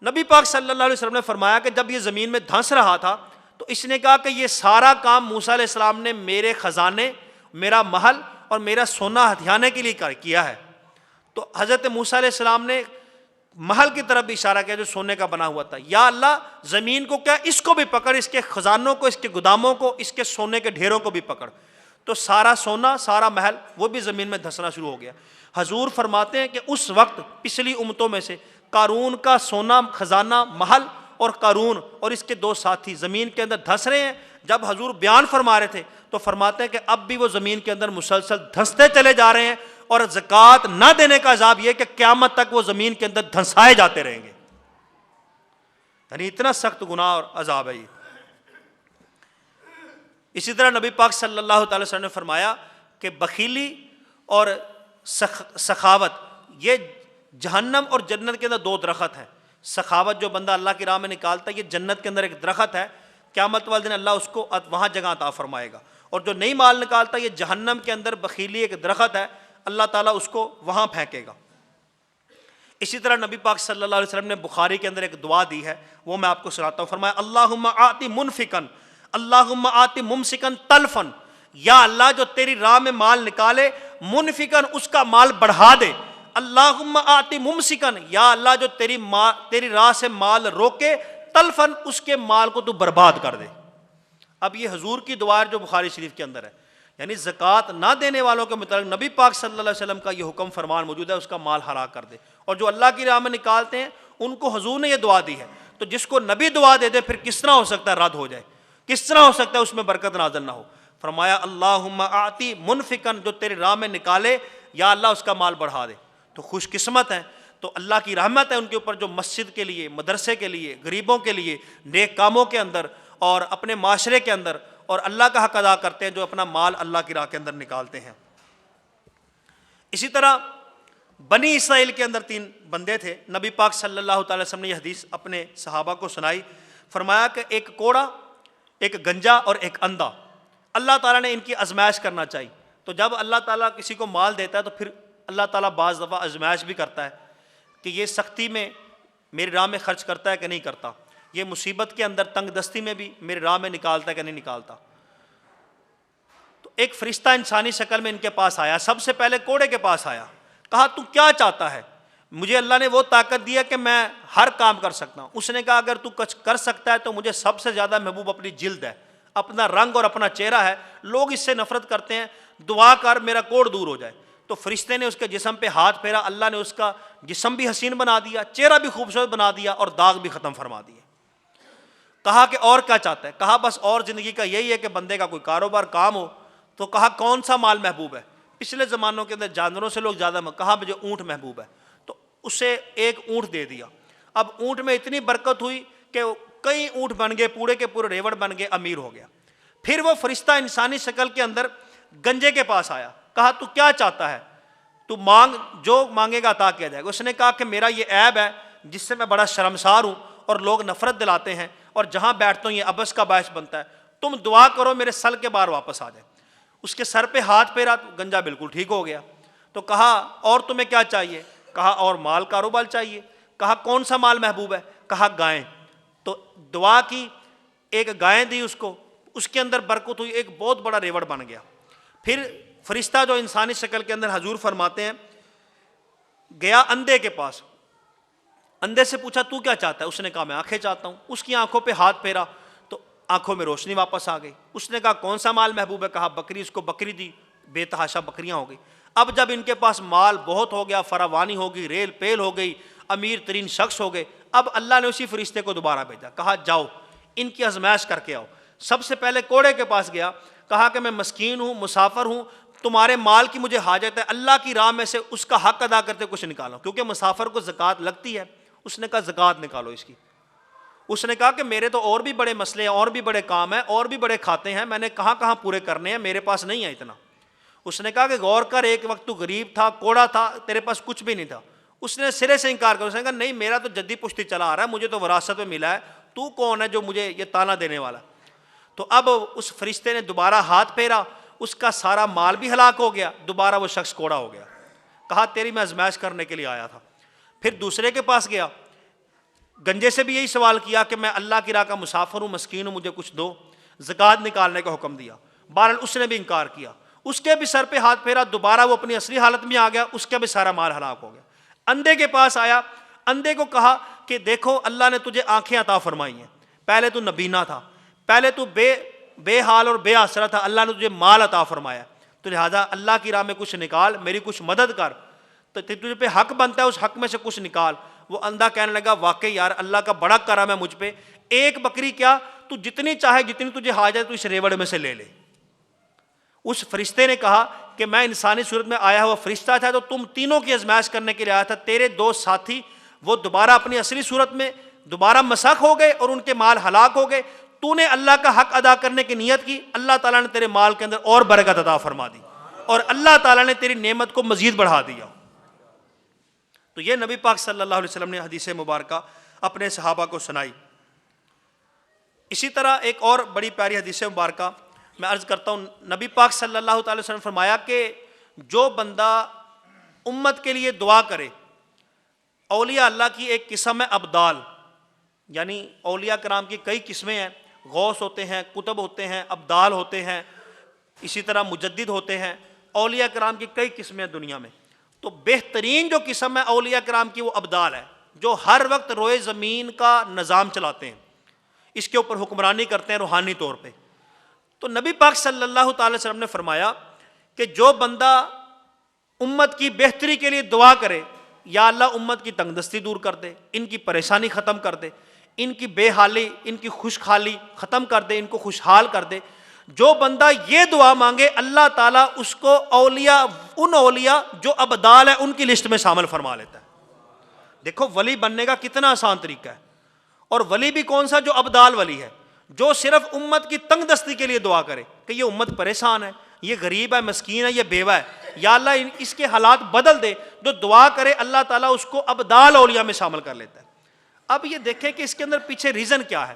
S1: نبی پاک صلی اللہ علیہ وسلم نے فرمایا کہ جب یہ زمین میں دھنس رہا تھا تو اس نے کہا کہ یہ سارا کام موسیٰ علیہ السلام نے میرے خزانے، میرا محل اور میرا سونا ہتھیانے کے لیے کیا ہے۔ تو حضرت موسیٰ علیہ السلام نے محل کی طرف بھی اشارہ کیا جو سونے کا بنا ہوا تھا۔ یا اللہ زمین کو کیا اس کو بھی پکڑ، اس کے خزانوں کو، اس کے گوداموں کو، اس کے سونے کے ڈھیروں کو بھی پکڑ۔ تو سارا سونا، سارا محل وہ بھی زمین میں دھنسنا شروع ہو گیا۔ حضور فرماتے ہیں کہ اس وقت پچھلی امتوں میں سے قارون کا سونا، خزانہ، محل اور قارون اور اس کے 2 ساتھی زمین کے اندر دھنس رہے ہیں۔ جب حضور بیان فرما رہے تھے تو فرماتے ہیں کہ اب بھی وہ زمین کے اندر مسلسل دھنستے چلے جا رہے ہیں، اور زکوٰۃ نہ دینے کا عذاب یہ کہ قیامت تک وہ زمین کے اندر دھنسائے جاتے رہیں گے۔ یعنی اتنا سخت گناہ اور عذاب ہے یہ۔ اسی طرح نبی پاک صلی اللہ تعالی وسلم نے فرمایا کہ بخیلی اور سخاوت یہ جہنم اور جنت کے اندر 2 درخت ہیں۔ سخاوت جو بندہ اللہ کی راہ میں نکالتا ہے یہ جنت کے اندر ایک درخت ہے، قیامت والے دن اللہ اس کو وہاں جگہ عطا فرمائے گا۔ اور جو نہیں مال نکالتا یہ جہنم کے اندر بخیلی ایک درخت ہے، اللہ تعالیٰ اس کو وہاں پھینکے گا۔ اسی طرح نبی پاک صلی اللہ علیہ وسلم نے بخاری کے اندر ایک دعا دی ہے، وہ میں آپ کو سناتا ہوں۔ فرمایا اللہم آتی منفقن، اللہم آتی ممسکن تلفن، یا اللہ جو تیری راہ میں مال نکالے منفقن اس کا مال بڑھا دے، اللہم آتی ممسکن، یا اللہ جو تیری راہ سے مال روکے تلفن اس کے مال کو تو برباد کر دے۔ اب یہ حضور کی دعا ہے جو بخاری شریف کے اندر ہے، یعنی زکوٰۃ نہ دینے والوں کے متعلق نبی پاک صلی اللہ علیہ وسلم کا یہ حکم فرمان موجود ہے، اس کا مال ہلاک کر دے۔ اور جو اللہ کی راہ میں نکالتے ہیں ان کو حضور نے یہ دعا دی ہے، تو جس کو نبی دعا دے دے پھر کس طرح ہو سکتا ہے رد ہو جائے، کس طرح ہو سکتا ہے اس میں برکت نازل نہ ہو۔ فرمایا اللہم آتی منفقن، جو تیری راہ میں نکالے یا اللہ اس کا مال بڑھا دے۔ تو خوش قسمت ہیں، تو اللہ کی رحمت ہے ان کے اوپر جو مسجد کے لیے، مدرسے کے لیے، غریبوں کے لیے، نیک کاموں کے اندر اور اپنے معاشرے کے اندر اور اللہ کا حق ادا کرتے ہیں، جو اپنا مال اللہ کی راہ کے اندر نکالتے ہیں۔ اسی طرح بنی اسرائیل کے اندر 3 بندے تھے، نبی پاک صلی اللہ تعالی وسلم نے یہ حدیث اپنے صحابہ کو سنائی۔ فرمایا کہ ایک کوڑا، ایک گنجا اور ایک اندھا، اللہ تعالیٰ نے ان کی آزمائش کرنا چاہیے۔ تو جب اللہ تعالیٰ کسی کو مال دیتا ہے تو پھر اللہ تعالیٰ بعض دفعہ آزمائش بھی کرتا ہے کہ یہ سختی میں میری راہ میں خرچ کرتا ہے کہ نہیں کرتا، یہ مصیبت کے اندر تنگ دستی میں بھی میری راہ میں نکالتا ہے کہ نہیں نکالتا۔ تو ایک فرشتہ انسانی شکل میں ان کے پاس آیا، سب سے پہلے کوڑے کے پاس آیا، کہا تو کیا چاہتا ہے؟ مجھے اللہ نے وہ طاقت دی ہے کہ میں ہر کام کر سکتا ہوں۔ اس نے کہا اگر تو کچھ کر سکتا ہے تو مجھے سب سے زیادہ محبوب اپنی جلد ہے، اپنا رنگ اور اپنا چہرہ ہے، لوگ اس سے نفرت کرتے ہیں، دعا کر میرا کوڑ دور ہو جائے۔ تو فرشتے نے اس کے جسم پہ ہاتھ پھیرا، اللہ نے اس کا جسم بھی حسین بنا دیا، چہرہ بھی خوبصورت بنا دیا اور داغ بھی ختم فرما دیے۔ کہا کہ اور کیا چاہتا ہے؟ کہا بس اور زندگی کا یہی ہے کہ بندے کا کوئی کاروبار کام ہو۔ تو کہا کون سا مال محبوب ہے؟ پچھلے زمانوں کے اندر جانوروں سے لوگ زیادہ کہا مجھے اونٹ محبوب ہے، تو اسے ایک اونٹ دے دیا۔ اب اونٹ میں اتنی برکت ہوئی کہ کئی اونٹ بن گئے، پورے کے پورے ریوڑ بن گئے، امیر ہو گیا۔ پھر وہ فرشتہ انسانی شکل کے اندر گنجے کے پاس آیا، کہا تو کیا چاہتا ہے؟ تو مانگ، جو مانگے گا عطا کیا جائے گا۔ اس نے کہا کہ میرا یہ عیب ہے جس سے میں بڑا شرمسار ہوں اور لوگ نفرت دلاتے ہیں اور جہاں بیٹھتا ہوں یہ عبث کا باعث بنتا ہے، تم دعا کرو میرے سل کے بار واپس آ جائے۔ اس کے سر پہ ہاتھ پھیرا تو گنجا بالکل ٹھیک ہو گیا۔ تو کہا اور تمہیں کیا چاہیے؟ کہا اور مال کاروبار چاہیے۔ کہا کون سا مال محبوب ہے؟ کہا گائیں۔ تو دعا کی، ایک گائیں دی اس کو، اس کے اندر برکت ہوئی، ایک بہت بڑا ریوڑ بن گیا۔ پھر فرشتہ جو انسانی شکل کے اندر حضور فرماتے ہیں گیا اندھے کے پاس، اندھے سے پوچھا تو کیا چاہتا ہے؟ اس نے کہا میں آنکھیں چاہتا ہوں۔ اس کی آنکھوں پہ ہاتھ پھیرا تو آنکھوں میں روشنی واپس آ گئی۔ اس نے کہا کون سا مال محبوب ہے؟ کہا بکری۔ اس کو بکری دی، بے تحاشا بکریاں ہو گئی۔ اب جب ان کے پاس مال بہت ہو گیا، فراوانی ہو گئی، ریل پیل ہو گئی، امیر ترین شخص ہو گئے، اب اللہ نے اسی فرشتے کو دوبارہ بھیجا، کہا جاؤ ان کی آزمائش کر کے آؤ۔ سب سے پہلے کوڑے کے پاس گیا، کہا کہ میں مسکین ہوں، مسافر ہوں، تمہارے مال کی مجھے حاجت ہے، اللہ کی راہ میں سے اس کا حق ادا کرتے کچھ نکالو، کیونکہ مسافر کو زکوٰۃ لگتی ہے۔ اس نے کہا زکوٰۃ نکالو اس کی۔ اس نے کہا کہ میرے تو اور بھی بڑے مسئلے ہیں، اور بھی بڑے کام ہیں، اور بھی بڑے کھاتے ہیں، میں نے کہاں کہاں پورے کرنے ہیں، میرے پاس نہیں ہے اتنا۔ اس نے کہا کہ غور کر، ایک وقت تو غریب تھا، کوڑا تھا، تیرے پاس کچھ بھی نہیں تھا۔ اس نے سرے سے انکار کیا۔ اس نے کہا نہیں، میرا تو جدی پشتی چلا آ رہا ہے، مجھے تو وراثت میں ملا ہے، تو کون ہے جو مجھے یہ تانا دینے والا؟ تو اب اس فرشتے نے دوبارہ ہاتھ پھیرا، اس کا سارا مال بھی ہلاک ہو گیا، دوبارہ وہ شخص کوڑا ہو گیا۔ کہا تیری میں آزمائش کرنے کے لیے آیا تھا۔ پھر دوسرے کے پاس گیا، گنجے سے بھی یہی سوال کیا کہ میں اللہ کی راہ کا مسافر ہوں، مسکین ہوں، مجھے کچھ دو، زکوٰۃ نکالنے کا حکم دیا۔ بہرحال اس نے بھی انکار کیا۔ اس کے بھی سر پہ ہاتھ پھیرا، دوبارہ وہ اپنی اصلی حالت میں آ گیا، اس کا بھی سارا مال ہلاک ہو گیا۔ اندھے کے پاس آیا، اندھے کو کہا کہ دیکھو اللہ نے تجھے آنکھیں عطا فرمائی ہیں، پہلے تو نبینا تھا، پہلے تو بے حال اور بے آسرا تھا، اللہ نے تجھے مال عطا فرمایا، تو لہٰذا اللہ کی راہ میں کچھ نکال، میری کچھ مدد کر، تو تجھے پہ حق بنتا ہے، اس حق میں سے کچھ نکال۔ وہ اندھا کہنے لگا واقعی یار اللہ کا بڑا کرم ہے مجھ پہ، ایک بکری کیا، تو جتنی چاہے، جتنی تجھے حاجت تو اس ریوڑ میں سے لے لے۔ اس فرشتے نے کہا کہ میں انسانی صورت میں آیا ہوا فرشتہ تھا، تو تم تینوں کی آزمائش کرنے کے لیے آیا تھا، تیرے دو ساتھی وہ دوبارہ اپنی اصلی صورت میں دوبارہ مسخ ہو گئے اور ان کے مال ہلاک ہو گئے، تو نے اللہ کا حق ادا کرنے کی نیت کی، اللہ تعالیٰ نے تیرے مال کے اندر اور برکت عطا فرما دی اور اللہ تعالیٰ نے تیری نعمت کو مزید بڑھا دیا۔ تو یہ نبی پاک صلی اللہ علیہ وسلم نے حدیث مبارکہ اپنے صحابہ کو سنائی۔ اسی طرح ایک اور بڑی پیاری حدیث مبارکہ میں عرض کرتا ہوں، نبی پاک صلی اللہ تعالی وسلم نے فرمایا کہ جو بندہ امت کے لیے دعا کرے، اولیاء اللہ کی ایک قسم ہے ابدال، یعنی اولیاء کرام کی کئی قسمیں ہیں، غوث ہوتے ہیں، کتب ہوتے ہیں، ابدال ہوتے ہیں، اسی طرح مجدد ہوتے ہیں، اولیاء کرام کی کئی قسمیں ہیں دنیا میں۔ تو بہترین جو قسم ہے اولیاء کرام کی وہ ابدال ہے، جو ہر وقت روئے زمین کا نظام چلاتے ہیں، اس کے اوپر حکمرانی کرتے ہیں روحانی طور پہ۔ تو نبی پاک صلی اللہ تعالی وسلم نے فرمایا کہ جو بندہ امت کی بہتری کے لیے دعا کرے، یا اللہ امت کی تنگ دستی دور کر دے، ان کی پریشانی ختم کر دے، ان کی بے حالی، ان کی خوشحالی ختم کر دے، ان کو خوشحال کر دے، جو بندہ یہ دعا مانگے اللہ تعالیٰ اس کو اولیاء، ان اولیاء جو ابدال ہیں ان کی لسٹ میں شامل فرما لیتا ہے۔ دیکھو ولی بننے کا کتنا آسان طریقہ ہے، اور ولی بھی کون سا؟ جو ابدال ولی ہے، جو صرف امت کی تنگ دستی کے لیے دعا کرے کہ یہ امت پریشان ہے، یہ غریب ہے، مسکین ہے، یہ بیوہ ہے، یا اللہ اس کے حالات بدل دے، جو دعا کرے اللہ تعالیٰ اس کو ابدال اولیاء میں شامل کر لیتا ہے۔ اب یہ دیکھیں کہ اس کے اندر پیچھے ریزن کیا ہے،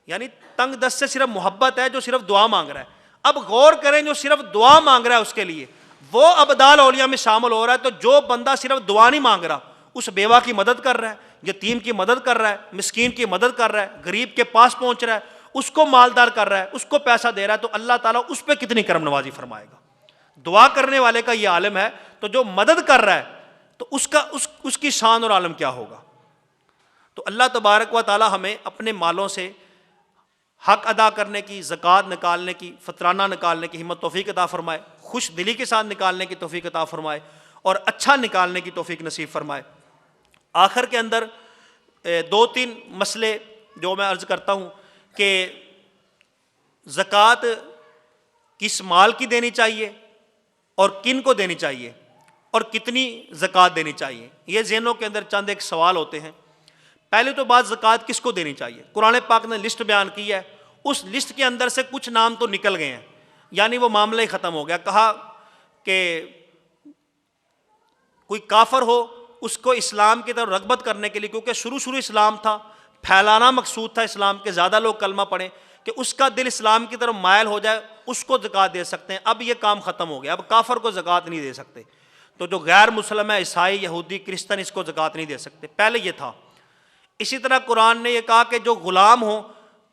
S1: یعنی تنگ دست سے صرف محبت ہے جو صرف دعا مانگ رہا ہے، اب غور کریں جو صرف دعا مانگ رہا ہے اس کے لیے وہ ابدال اولیاء میں شامل ہو رہا ہے. تو جو بندہ صرف دعا نہیں مانگ رہا, اس بیوہ کی مدد کر رہا ہے, یتیم کی مدد کر رہا ہے, مسکین کی مدد کر رہا ہے, غریب کے پاس پہنچ رہا ہے, اس کو مالدار کر رہا ہے, اس کو پیسہ دے رہا ہے, تو اللہ تعالیٰ اس پہ کتنی کرم نوازی فرمائے گا. دعا کرنے والے کا یہ عالم ہے, تو جو مدد کر رہا ہے تو اس کی شان اور عالم کیا ہوگا. تو اللہ تبارک و تعالیٰ ہمیں اپنے مالوں سے حق ادا کرنے کی, زکوٰۃ نکالنے کی, فطرانہ نکالنے کی ہمت توفیق عطا فرمائے, خوش دلی کے ساتھ نکالنے کی توفیق عطا فرمائے, اور اچھا نکالنے کی توفیق نصیب فرمائے. آخر کے اندر 2-3 مسئلے جو میں عرض کرتا ہوں کہ زکوٰۃ کس مال کی دینی چاہیے اور کن کو دینی چاہیے اور کتنی زکوٰۃ دینی چاہیے. یہ ذہنوں کے اندر چند ایک سوال ہوتے ہیں. پہلے تو بات زکوٰۃ کس کو دینی چاہیے. قرآن پاک نے لسٹ بیان کی ہے, اس لسٹ کے اندر سے کچھ نام تو نکل گئے ہیں, یعنی وہ معاملہ ہی ختم ہو گیا. کہا کہ کوئی کافر ہو اس کو اسلام کی طرف رغبت کرنے کے لیے, کیونکہ شروع اسلام تھا, پھیلانا مقصود تھا اسلام کے, زیادہ لوگ کلمہ پڑھیں, کہ اس کا دل اسلام کی طرف مائل ہو جائے, اس کو زکوٰۃ دے سکتے ہیں. اب یہ کام ختم ہو گیا, اب کافر کو زکوٰۃ نہیں دے سکتے. تو جو غیر مسلم ہے, عیسائی, یہودی, کرسچن, اس کو زکوٰۃ نہیں دے سکتے. پہلے یہ تھا. اسی طرح قرآن نے یہ کہا کہ جو غلام ہوں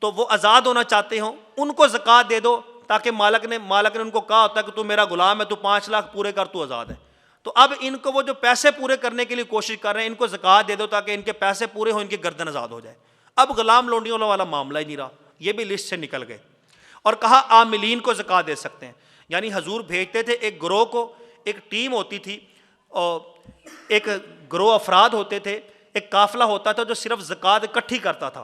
S1: تو وہ آزاد ہونا چاہتے ہوں ان کو زکوٰۃ دے دو, تاکہ مالک نے ان کو کہا ہوتا ہے کہ تو میرا غلام ہے, تو 5 لاکھ پورے کر, تو آزاد ہے. تو اب ان کو وہ جو پیسے پورے کرنے کے لیے کوشش کر رہے ہیں, ان کو زکوٰۃ دے دو تاکہ ان کے پیسے پورے ہوں, ان کی گردن آزاد ہو جائے. اب غلام لونڈیوں والا معاملہ ہی نہیں رہا, یہ بھی لسٹ سے نکل گئے. اور کہا عاملین کو زکوٰۃ دے سکتے ہیں, یعنی حضور بھیجتے تھے ایک گروہ کو, ایک ٹیم ہوتی تھی, اور ایک گروہ افراد ہوتے تھے, ایک قافلہ ہوتا تھا جو صرف زکوٰۃ اکٹھی کرتا تھا,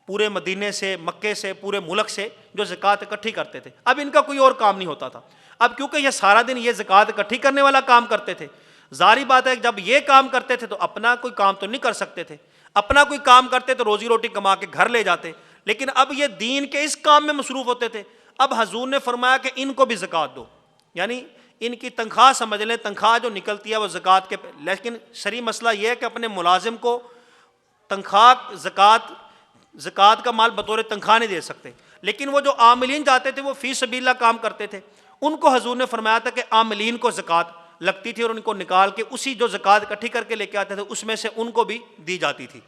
S1: پورے مدینے سے, مکے سے, پورے ملک سے جو زکوٰۃ اکٹھی کرتے تھے. اب ان کا کوئی اور کام نہیں ہوتا تھا. اب کیونکہ یہ سارا دن یہ زکوٰۃ اکٹھی کرنے والا کام کرتے تھے, ظاہری بات ہے جب یہ کام کرتے تھے تو اپنا کوئی کام تو نہیں کر سکتے تھے, اپنا کوئی کام کرتے تو روزی روٹی کما کے گھر لے جاتے, لیکن اب یہ دین کے اس کام میں مصروف ہوتے تھے. اب حضور نے فرمایا کہ ان کو بھی زکوٰۃ دو, یعنی ان کی تنخواہ سمجھ لیں, تنخواہ جو نکلتی ہے وہ زکوٰۃ کے, لیکن شرعی مسئلہ یہ ہے کہ اپنے ملازم کو تنخواہ زکوٰۃ کا مال بطور تنخواہ نہیں دے سکتے. لیکن وہ جو عاملین جاتے تھے وہ فی سبیل اللہ کام کرتے تھے, ان کو حضور نے فرمایا تھا کہ عاملین کو زکوٰۃ لگتی تھی, اور ان کو نکال کے اسی جو زکوٰۃ اکٹھی کر کے لے کے آتے تھے اس میں سے ان کو بھی دی جاتی تھی,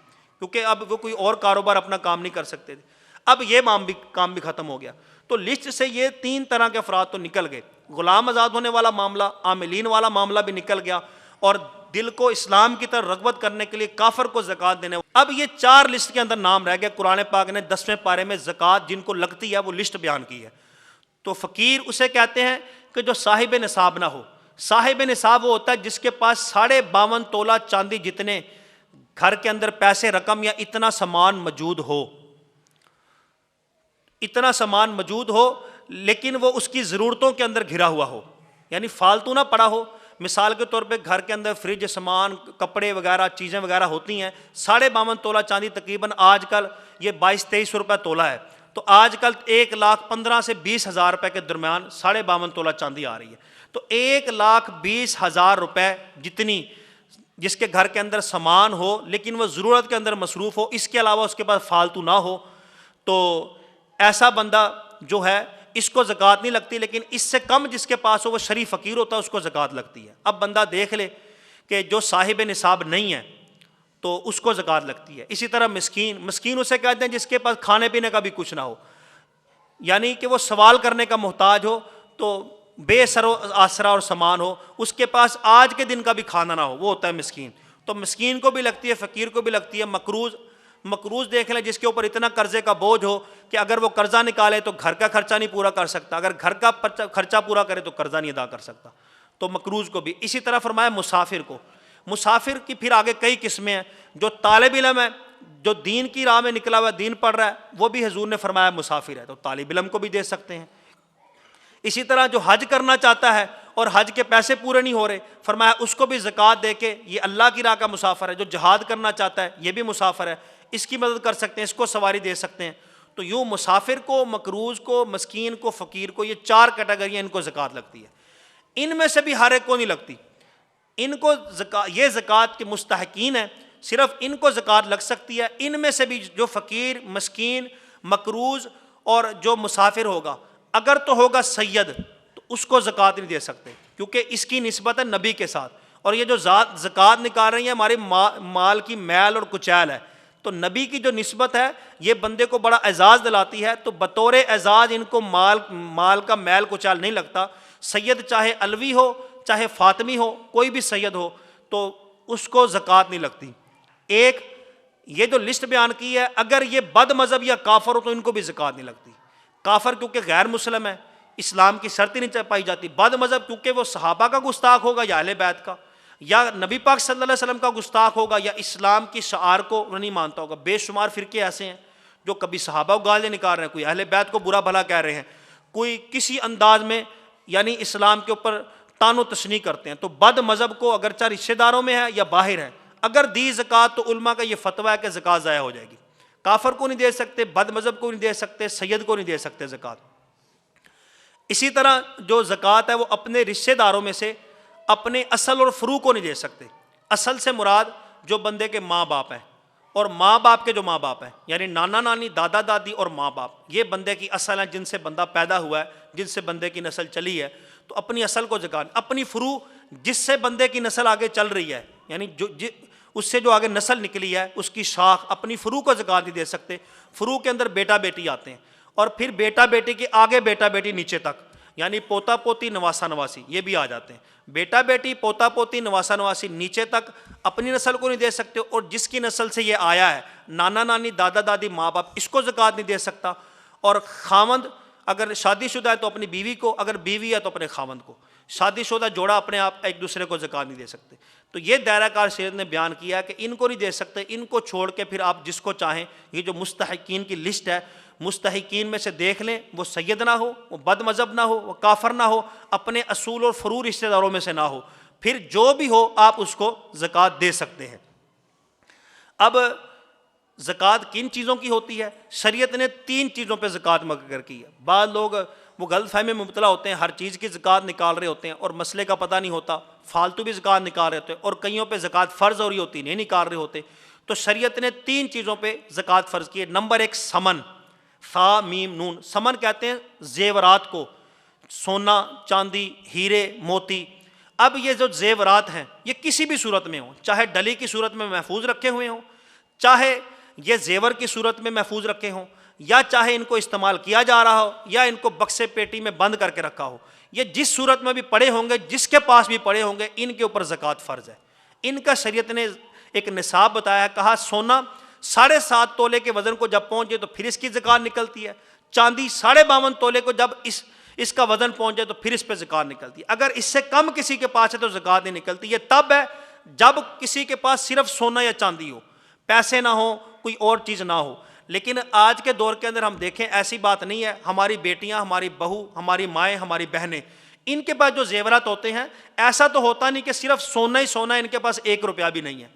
S1: کیونکہ اب وہ کوئی اور کاروبار اپنا کام نہیں کر سکتے تھے. اب یہ کام بھی ختم ہو گیا. تو لسٹ سے یہ 3 طرح کے افراد تو نکل گئے, غلام آزاد ہونے والا معاملہ, عاملین والا معاملہ بھی نکل گیا, اور دل کو اسلام کی طرف رغبت کرنے کے لیے کافر کو زکوٰۃ دینے. اب یہ 4 لسٹ کے اندر نام رہ گئے. قرآن پاک نے 10ویں پارے میں زکوٰۃ جن کو لگتی ہے وہ لسٹ بیان کی ہے. تو فقیر اسے کہتے ہیں کہ جو صاحب نصاب نہ ہو. صاحب نصاب وہ ہوتا ہے جس کے پاس 52.5 تولہ چاندی جتنے گھر کے اندر پیسے, رقم یا اتنا سامان موجود ہو, اتنا سامان موجود ہو, لیکن وہ اس کی ضرورتوں کے اندر گھرا ہوا ہو, یعنی فالتو نہ پڑا ہو. مثال کے طور پہ گھر کے اندر فریج, سامان, کپڑے وغیرہ, چیزیں وغیرہ ہوتی ہیں. 52.5 تولہ چاندی تقریباً آج کل یہ 22-23 روپے تولہ ہے, تو آج کل 1,15,000 سے 20,000 روپے کے درمیان 52.5 تولہ چاندی آ رہی ہے. تو 1,20,000 روپے جتنی جس کے گھر کے اندر سامان ہو لیکن وہ ضرورت کے اندر مصروف ہو, اس کے علاوہ اس کے پاس فالتو نہ ہو, تو ایسا بندہ جو ہے اس کو زکوٰۃ نہیں لگتی. لیکن اس سے کم جس کے پاس ہو, وہ شریف فقیر ہوتا ہے, اس کو زکوٰۃ لگتی ہے. اب بندہ دیکھ لے کہ جو صاحب نصاب نہیں ہے تو اس کو زکوٰۃ لگتی ہے. اسی طرح مسکین اسے کہتے ہیں جس کے پاس کھانے پینے کا بھی کچھ نہ ہو, یعنی کہ وہ سوال کرنے کا محتاج ہو, تو بے سر و آسرا اور سامان ہو, اس کے پاس آج کے دن کا بھی کھانا نہ ہو, وہ ہوتا ہے مسکین. تو مسکین کو بھی لگتی ہے, فقیر کو بھی لگتی ہے. مقروض دیکھ لیں جس کے اوپر اتنا قرضے کا بوجھ ہو کہ اگر وہ قرضہ نکالے تو گھر کا خرچہ نہیں پورا کر سکتا, اگر گھر کا خرچہ پورا کرے تو قرضہ نہیں ادا کر سکتا, تو مقروض کو بھی. اسی طرح فرمایا مسافر کی پھر آگے کئی قسمیں ہیں. جو طالب علم ہے, جو دین کی راہ میں نکلا ہوا دین پڑھ رہا ہے, وہ بھی حضور نے فرمایا مسافر ہے, تو طالب علم کو بھی دے سکتے ہیں. اسی طرح جو حج کرنا چاہتا ہے اور حج کے پیسے پورے نہیں ہو رہے, فرمایا اس کو بھی زکوٰۃ دے کے, یہ اللہ کی راہ کا مسافر ہے. جو جہاد کرنا چاہتا ہے یہ بھی مسافر ہے, اس کی مدد کر سکتے ہیں, اس کو سواری دے سکتے ہیں. تو یوں مسافر کو, مقروض کو, مسکین کو, فقیر کو, یہ 4 کیٹیگریاں ان کو زکوٰۃ لگتی ہے. ان میں سے بھی ہر ایک کو نہیں لگتی. ان کو یہ زکوٰۃ کے مستحقین ہیں, صرف ان کو زکوٰۃ لگ سکتی ہے. ان میں سے بھی جو فقیر, مسکین, مقروض اور جو مسافر ہوگا, اگر تو ہوگا سید تو اس کو زکوٰۃ نہیں دے سکتے، کیونکہ اس کی نسبت ہے نبی کے ساتھ، اور یہ جو ذات زکوٰۃ نکال رہی ہے ہمارے مال کی میل اور کچیل ہے، تو نبی کی جو نسبت ہے یہ بندے کو بڑا اعزاز دلاتی ہے، تو بطور اعزاز ان کو مال کا میل کچیل نہیں لگتا۔ سید چاہے علوی ہو چاہے فاطمی ہو، کوئی بھی سید ہو تو اس کو زکوٰۃ نہیں لگتی۔ ایک یہ جو لسٹ بیان کی ہے، اگر یہ بد مذہب یا کافر ہو تو ان کو بھی زکوٰۃ نہیں لگتی۔ کافر کیونکہ غیر مسلم ہے، اسلام کی شرط ہی نہیں پائی جاتی۔ بد مذہب کیونکہ وہ صحابہ کا گستاخ ہوگا یا اہل بیت کا، یا نبی پاک صلی اللہ علیہ وسلم کا گستاخ ہوگا، یا اسلام کی شعار کو نہیں مانتا ہوگا۔ بے شمار فرقے ایسے ہیں جو کبھی صحابہ کو گالیاں نکال رہے ہیں، کوئی اہل بیت کو برا بھلا کہہ رہے ہیں، کوئی کسی انداز میں یعنی اسلام کے اوپر تان و تشنیع کرتے ہیں۔ تو بد مذہب کو اگرچہ رشتہ داروں میں ہے یا باہر ہے، اگر دی زکوٰۃ تو علماء کا یہ فتویٰ ہے کہ زکوٰۃ ضائع ہو جائے گی۔ کافر کو نہیں دے سکتے، بد مذہب کو نہیں دے سکتے، سید کو نہیں دے سکتے زکوٰۃ۔ اسی طرح جو زکوٰۃ ہے وہ اپنے رشتہ داروں میں سے اپنے اصل اور فروع کو نہیں دے سکتے۔ اصل سے مراد جو بندے کے ماں باپ ہیں، اور ماں باپ کے جو ماں باپ ہیں یعنی نانا نانی، دادا دادی اور ماں باپ، یہ بندے کی اصل ہیں جن سے بندہ پیدا ہوا ہے، جن سے بندے کی نسل چلی ہے، تو اپنی اصل کو زکوٰۃ۔ اپنی فروع جس سے بندے کی نسل آگے چل رہی ہے، یعنی اس سے جو آگے نسل نکلی ہے اس کی شاخ، اپنی فروع کو زکوٰۃ نہیں دے سکتے۔ فروع کے اندر بیٹا بیٹی آتے ہیں، اور پھر بیٹا بیٹی کے آگے بیٹا بیٹی نیچے تک، یعنی پوتا پوتی نواسا نواسی، یہ بھی آ جاتے ہیں۔ بیٹا بیٹی پوتا پوتی نواسا نواسی نیچے تک اپنی نسل کو نہیں دے سکتے، اور جس کی نسل سے یہ آیا ہے نانا نانی، دادا دادی، ماں باپ، اس کو زکوٰۃ نہیں دے سکتا۔ اور خاوند اگر شادی شدہ ہے تو اپنی بیوی کو، اگر بیوی ہے تو اپنے خاوند کو۔ شادی شدہ جوڑا اپنے آپ ایک دوسرے کو زکوٰۃ نہیں دے سکتے۔ تو یہ دائرہ کار شریعت نے بیان کیا ہے کہ ان کو نہیں دے سکتے، ان کو چھوڑ کے پھر آپ جس کو چاہیں، یہ جو مستحقین کی لسٹ ہے، مستحقین میں سے دیکھ لیں، وہ سید نہ ہو، وہ بد مذہب نہ ہو، وہ کافر نہ ہو، اپنے اصول اور فروع رشتہ داروں میں سے نہ ہو، پھر جو بھی ہو آپ اس کو زکوٰۃ دے سکتے ہیں۔ اب زکوٰۃ کن چیزوں کی ہوتی ہے؟ شریعت نے 3 چیزوں پہ زکوٰۃ مقرر کی ہے۔ بعض لوگ وہ غلط فہمی میں مبتلا ہوتے ہیں، ہر چیز کی زکوٰۃ نکال رہے ہوتے ہیں اور مسئلے کا پتہ نہیں ہوتا، فالتو بھی زکوٰۃ نکال رہے ہوتے ہیں، اور کئیوں پہ زکوٰۃ فرض ہو رہی ہوتی نہیں نکال رہے ہوتے۔ تو شریعت نے 3 چیزوں پہ زکوٰۃ فرض کی ہے۔ نمبر 1 سمن، فا میم نون، سمن کہتے ہیں زیورات کو، سونا چاندی ہیرے موتی۔ اب یہ جو زیورات ہیں یہ کسی بھی صورت میں ہوں، چاہے ڈلی کی صورت میں محفوظ رکھے ہوئے ہوں، چاہے یہ زیور کی صورت میں محفوظ رکھے ہوں، یا چاہے ان کو استعمال کیا جا رہا ہو، یا ان کو بکسے پیٹی میں بند کر کے رکھا ہو، یہ جس صورت میں بھی پڑے ہوں گے، جس کے پاس بھی پڑے ہوں گے، ان کے اوپر زکوٰۃ فرض ہے۔ ان کا شریعت نے ایک نصاب بتایا ہے، کہا سونا 7.5 تولے کے وزن کو جب پہنچ جائے تو پھر اس کی زکوٰۃ نکلتی ہے، چاندی 52.5 تولے کو جب اس کا وزن پہنچ جائے تو پھر اس پہ زکوٰۃ نکلتی ہے۔ اگر اس سے کم کسی کے پاس ہے تو زکوٰۃ نہیں نکلتی۔ یہ تب ہے جب کسی کے پاس صرف سونا یا چاندی ہو، پیسے نہ ہو، کوئی اور چیز نہ ہو۔ لیکن آج کے دور کے اندر ہم دیکھیں ایسی بات نہیں ہے، ہماری بیٹیاں، ہماری بہو، ہماری مائیں، ہماری بہنیں، ان کے پاس جو زیورات ہوتے ہیں، ایسا تو ہوتا نہیں کہ صرف سونا ہی سونا ہے، ان کے پاس 1 روپیہ بھی نہیں ہے۔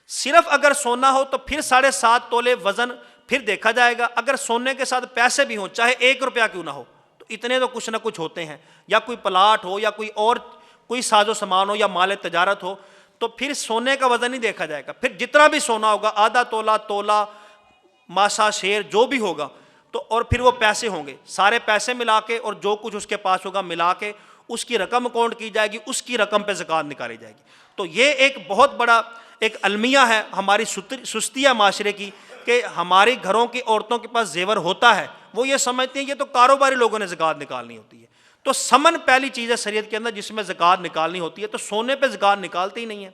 S1: صرف اگر سونا ہو تو پھر 7.5 تولے وزن پھر دیکھا جائے گا، اگر سونے کے ساتھ پیسے بھی ہوں، چاہے 1 روپیہ کیوں نہ ہو، تو اتنے تو کچھ نہ کچھ ہوتے ہیں، یا کوئی پلاٹ ہو، یا کوئی اور کوئی ساز و سامان ہو، یا مال تجارت ہو، تو پھر سونے کا وزن نہیں دیکھا جائے گا، پھر جتنا بھی سونا ہوگا، آدھا تولا، تولا، ماسا، شیر، جو بھی ہوگا، تو اور پھر وہ پیسے ہوں گے، سارے پیسے ملا کے اور جو کچھ اس کے پاس ہوگا ملا کے اس کی رقم اکاؤنٹ کی جائے گی، اس کی رقم پہ زکوٰۃ نکالی جائے گی۔ تو یہ ایک بہت بڑا ایک المیہ ہے ہماری سستی ہے معاشرے کی، کہ ہماری گھروں کی عورتوں کے پاس زیور ہوتا ہے، وہ یہ سمجھتے ہیں یہ تو کاروباری لوگوں نے زکوٰۃ نکالنی ہوتی ہے۔ تو سمن پہلی چیز ہے شریعت کے اندر جس میں زکوٰۃ نکالنی ہوتی ہے، تو سونے پہ زکوٰۃ نکالتے ہی نہیں ہے۔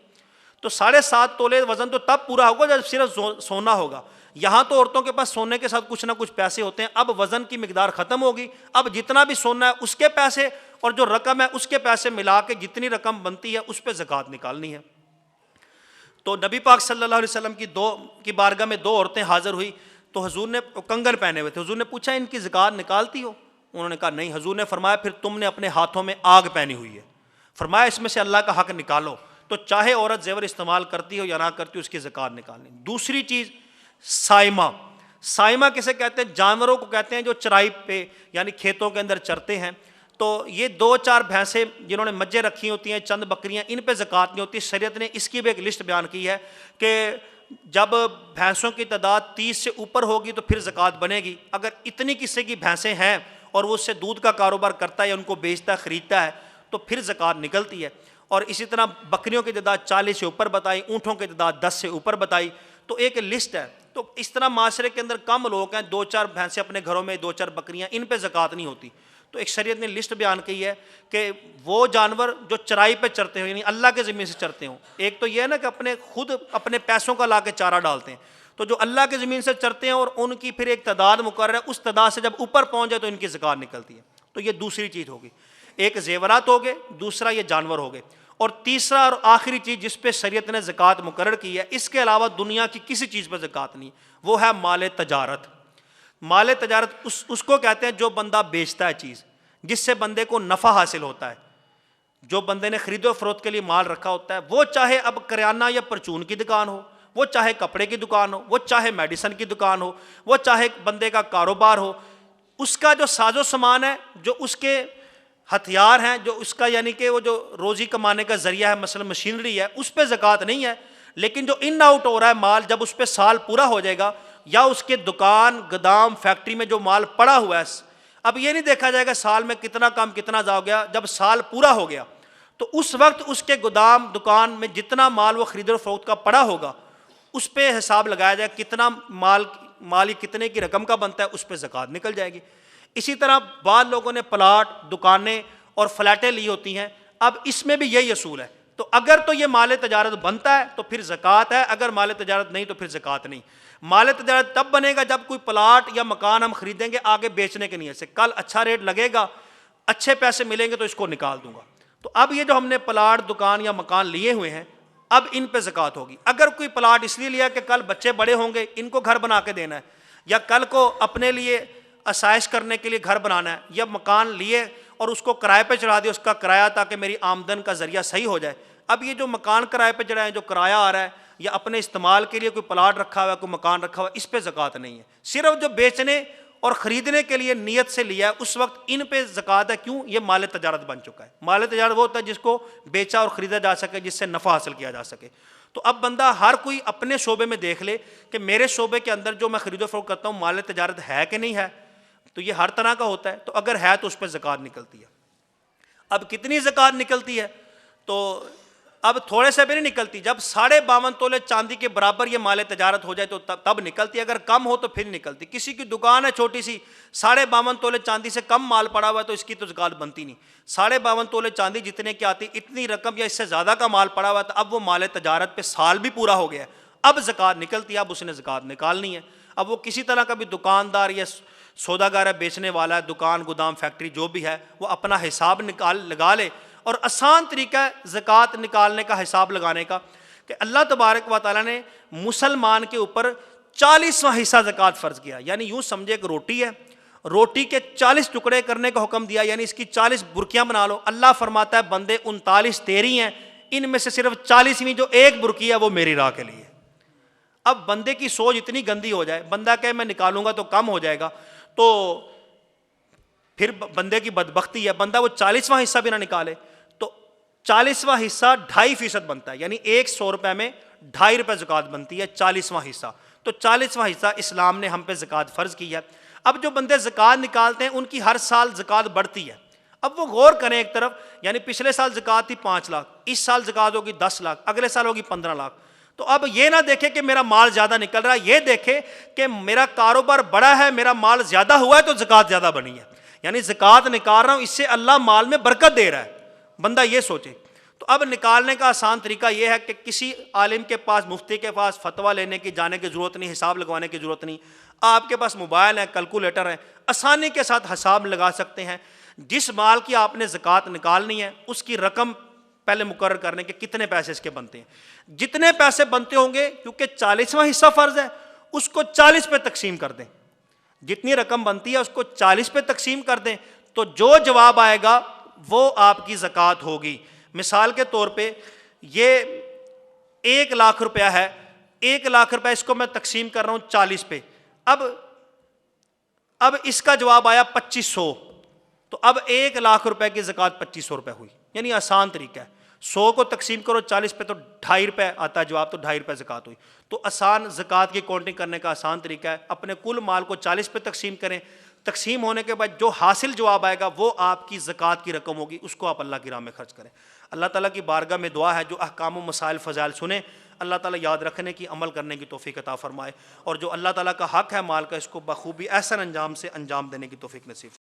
S1: تو 7.5 تولے وزن تو تب پورا ہوگا جب صرف سونا ہوگا۔ یہاں تو عورتوں کے پاس سونے کے ساتھ کچھ نہ کچھ پیسے ہوتے ہیں، اب وزن کی مقدار ختم ہوگی، اب جتنا بھی سونا ہے اس کے پیسے اور جو رقم ہے اس کے پیسے ملا کے جتنی رقم بنتی ہے اس پہ زکوٰۃ نکالنی ہے۔ تو نبی پاک صلی اللہ علیہ وسلم کی بارگاہ میں 2 عورتیں حاضر ہوئی، تو حضور نے کنگن پہنے ہوئے تھے، حضور نے پوچھا ان کی زکوٰۃ نکالتی ہو؟ انہوں نے کہا نہیں۔ حضور نے فرمایا پھر تم نے اپنے ہاتھوں میں آگ پہنی ہوئی ہے، فرمایا اس میں سے اللہ کا حق نکالو۔ تو چاہے عورت زیور استعمال کرتی ہو یا نہ کرتی ہو، اس کی زکوٰۃ نکالنی۔ دوسری چیز سائمہ، سائمہ کسے کہتے ہیں؟ جانوروں کو کہتے ہیں جو چرائی پہ یعنی کھیتوں کے اندر چرتے ہیں۔ تو یہ 2-4 بھینسیں جنہوں نے مجھے رکھی ہوتی ہیں، چند بکریاں، ان پہ زکوٰۃ نہیں ہوتی۔ شریعت نے اس کی بھی ایک لسٹ بیان کی ہے کہ جب بھینسوں کی تعداد 30 سے اوپر ہوگی تو پھر زکوٰۃ بنے گی۔ اگر اتنی قصے کی بھینسیں ہیں اور وہ اس سے دودھ کا کاروبار کرتا ہے یا ان کو بیچتا ہے خریدتا ہے تو پھر زکوٰۃ نکلتی ہے. اور اسی طرح بکریوں کی تعداد 40 سے اوپر بتائی, اونٹوں کی تعداد 10 سے اوپر بتائی, تو ایک لسٹ ہے. تو اس طرح معاشرے کے اندر کم لوگ ہیں, 2-4 بھینسیں اپنے گھروں میں, 2-4 بکریاں, ان پہ زکوٰۃ نہیں ہوتی. تو ایک شریعت نے لسٹ بیان کی ہے کہ وہ جانور جو چرائی پہ چرتے ہوں, یعنی اللہ کے زمین سے چرتے ہوں. ایک تو یہ ہے نا کہ خود اپنے پیسوں کا لا کے چارہ ڈالتے ہیں, تو جو اللہ کے زمین سے چرتے ہیں اور ان کی پھر ایک تعداد مقرر ہے, اس تعداد سے جب اوپر پہنچ جائے تو ان کی زکوٰۃ نکلتی ہے. تو یہ دوسری چیز ہوگی. ایک زیورات ہو گئے, دوسرا یہ جانور ہو گئے, اور تیسرا اور آخری چیز جس پہ شریعت نے زکوٰۃ مقرر کی ہے, اس کے علاوہ دنیا کی کسی چیز پہ زکوٰۃ نہیں, وہ ہے مال تجارت. مال تجارت اس کو کہتے ہیں جو بندہ بیچتا ہے چیز, جس سے بندے کو نفع حاصل ہوتا ہے. جو بندے نے خرید و فروخت کے لیے مال رکھا ہوتا ہے, وہ چاہے اب کریانہ یا پرچون کی دکان ہو, وہ چاہے کپڑے کی دکان ہو, وہ چاہے میڈیسن کی دکان ہو, وہ چاہے بندے کا کاروبار ہو, اس کا جو ساز و سامان ہے, جو اس کے ہتھیار ہیں, جو اس کا یعنی کہ وہ جو روزی کمانے کا ذریعہ ہے, مثلا مشینری ہے, اس پہ زکوٰۃ نہیں ہے. لیکن جو ان آؤٹ ہو رہا ہے مال, جب اس پہ سال پورا ہو جائے گا, یا اس کے دکان گدام فیکٹری میں جو مال پڑا ہوا ہے, اب یہ نہیں دیکھا جائے گا سال میں کتنا کام کتنا ہو گیا, جب سال پورا ہو گیا تو اس وقت اس کے گدام دکان میں جتنا مال وہ خرید و فروخت کا پڑا ہوگا, اس پہ حساب لگایا جائے, کتنا مال کتنے کی رقم کا بنتا ہے, اس پہ زکوٰۃ نکل جائے گی. اسی طرح بعض لوگوں نے پلاٹ, دکانیں اور فلیٹیں لی ہوتی ہیں, اب اس میں بھی یہی اصول ہے. تو اگر تو یہ مال تجارت بنتا ہے تو پھر زکوٰۃ ہے, اگر مال تجارت نہیں تو پھر زکوٰۃ نہیں. مال تجارت تب بنے گا جب کوئی پلاٹ یا مکان ہم خریدیں گے آگے بیچنے کے نیت سے, کل اچھا ریٹ لگے گا, اچھے پیسے ملیں گے تو اس کو نکال دوں گا. تو اب یہ جو ہم نے پلاٹ, دکان یا مکان لیے ہوئے ہیں, اب ان پہ زکوٰۃ ہوگی. اگر کوئی پلاٹ اس لیے لیا کہ کل بچے بڑے ہوں گے, ان کو گھر بنا کے دینا ہے, یا کل کو اپنے لیے آسائش کرنے کے لیے گھر بنانا ہے, یا مکان لیے اور اس کو کرائے پہ چڑھا دیا, اس کا کرایہ تاکہ میری آمدن کا ذریعہ صحیح ہو جائے. اب یہ جو مکان کرائے پہ چڑھا ہے, جو کرایہ آ رہا ہے, یا اپنے استعمال کے لیے کوئی پلاٹ رکھا ہوا ہے, کوئی مکان رکھا ہوا ہے, اس پہ زکوٰۃ نہیں ہے. صرف جو بیچنے اور خریدنے کے لیے نیت سے لیا ہے اس وقت ان پہ زکوٰۃ ہے. کیوں؟ یہ مال تجارت بن چکا ہے. مال تجارت وہ ہوتا ہے جس کو بیچا اور خریدا جا سکے, جس سے نفع حاصل کیا جا سکے. تو اب بندہ ہر کوئی اپنے شعبے میں دیکھ لے کہ میرے شعبے کے اندر جو میں خرید و فروخت کرتا ہوں مال تجارت ہے کہ نہیں ہے. تو یہ ہر طرح کا ہوتا ہے, تو اگر ہے تو اس پہ زکوٰۃ نکلتی ہے. اب کتنی زکوٰۃ نکلتی ہے؟ تو اب تھوڑے سے بھی نہیں نکلتی. جب 52.5 تولے چاندی کے برابر یہ مال تجارت ہو جائے تو تب نکلتی ہے, اگر کم ہو تو پھر نکلتی. کسی کی دکان ہے چھوٹی سی, 52.5 تولے چاندی سے کم مال پڑا ہوا ہے تو اس کی تو زکوٰۃ بنتی نہیں. 52.5 تولے چاندی جتنے کی آتی, اتنی رقم یا اس سے زیادہ کا مال پڑا ہوا ہے, تو اب وہ مال تجارت پہ سال بھی پورا ہو گیا ہے, اب زکوٰۃ نکلتی ہے, اب اس نے زکوٰۃ نکالنی ہے. اب وہ کسی طرح کا بھی دکاندار یا سوداگر ہے, بیچنے والا ہے, دکان گودام فیکٹری جو بھی ہے, وہ اپنا حساب لگا لے. اور آسان طریقہ ہے زکوٰۃ نکالنے کا, حساب لگانے کا, کہ اللہ تبارک و تعالیٰ نے مسلمان کے اوپر 40واں حصہ زکوٰۃ فرض کیا. یعنی یوں سمجھے ایک روٹی ہے, روٹی کے 40 ٹکڑے کرنے کا حکم دیا, یعنی اس کی 40 برکیاں بنا لو. اللہ فرماتا ہے بندے 39 تیری ہیں, ان میں سے صرف 40ویں جو ایک برکی ہے وہ میری راہ کے لیے. اب بندے کی سوچ اتنی گندی ہو جائے, بندہ کہے میں نکالوں گا تو کم ہو جائے گا, تو پھر بندے کی بدبختی ہے, بندہ وہ 40واں حصہ بھی نہ نکالے. تو 40واں حصہ 2.5% بنتا ہے, یعنی 100 روپے میں 2.5 روپے زکوٰۃ بنتی ہے 40واں حصہ. تو 40واں حصہ اسلام نے ہم پہ زکوٰۃ فرض کی ہے. اب جو بندے زکوٰۃ نکالتے ہیں ان کی ہر سال زکوٰۃ بڑھتی ہے. اب وہ غور کریں ایک طرف, یعنی پچھلے سال زکوٰۃ تھی 5 لاکھ, اس سال زکوٰۃ ہوگی 10 لاکھ, اگلے سال ہوگی 15 لاکھ. تو اب یہ نہ دیکھے کہ میرا مال زیادہ نکل رہا ہے, یہ دیکھے کہ میرا کاروبار بڑا ہے, میرا مال زیادہ ہوا ہے تو زکوٰۃ زیادہ بنی ہے, یعنی زکوٰۃ نکال رہا ہوں, اس سے اللہ مال میں برکت دے رہا ہے. بندہ یہ سوچے. تو اب نکالنے کا آسان طریقہ یہ ہے کہ کسی عالم کے پاس, مفتی کے پاس فتویٰ لینے کی جانے کی ضرورت نہیں, حساب لگوانے کی ضرورت نہیں. آپ کے پاس موبائل ہے, کیلکولیٹر ہے, آسانی کے ساتھ حساب لگا سکتے ہیں. جس مال کی آپ نے زکوٰۃ نکالنی ہے اس کی رقم پہلے مقرر کرنے کے کتنے پیسے اس کے بنتے ہیں. جتنے پیسے بنتے ہوں گے, کیونکہ 40واں حصہ فرض ہے, اس کو 40 پہ تقسیم کر دیں. جتنی رقم بنتی ہے اس کو 40 پہ تقسیم کر دیں, تو جو جواب آئے گا وہ آپ کی زکوٰۃ ہوگی. مثال کے طور پہ یہ 1 لاکھ روپیہ ہے, 1 لاکھ روپے اس کو میں تقسیم کر رہا ہوں 40 پہ. اب اس کا جواب آیا 2500, تو اب 1 لاکھ روپے کی زکوٰۃ 2500 روپے ہوئی. یعنی آسان طریقہ ہے, 100 کو تقسیم کرو 40 پہ تو 2.5 روپے آتا ہے جواب, تو 2.5 روپے زکوٰۃ ہوئی. تو آسان زکوٰۃ کی کاؤنٹنگ کرنے کا آسان طریقہ ہے, اپنے کل مال کو 40 پہ تقسیم کریں, تقسیم ہونے کے بعد جو حاصل جواب آئے گا وہ آپ کی زکوٰۃ کی رقم ہوگی، اس کو آپ اللہ کی راہ میں خرچ کریں۔ اللہ تعالیٰ کی بارگاہ میں دعا ہے جو احکام و مسائل فضائل سنیں، اللہ تعالیٰ یاد رکھنے کی عمل کرنے کی توفیق عطا فرمائے، اور جو اللہ تعالیٰ کا حق ہے مال کا، اس کو بخوبی احسن انجام سے انجام دینے کی توفیق نصیب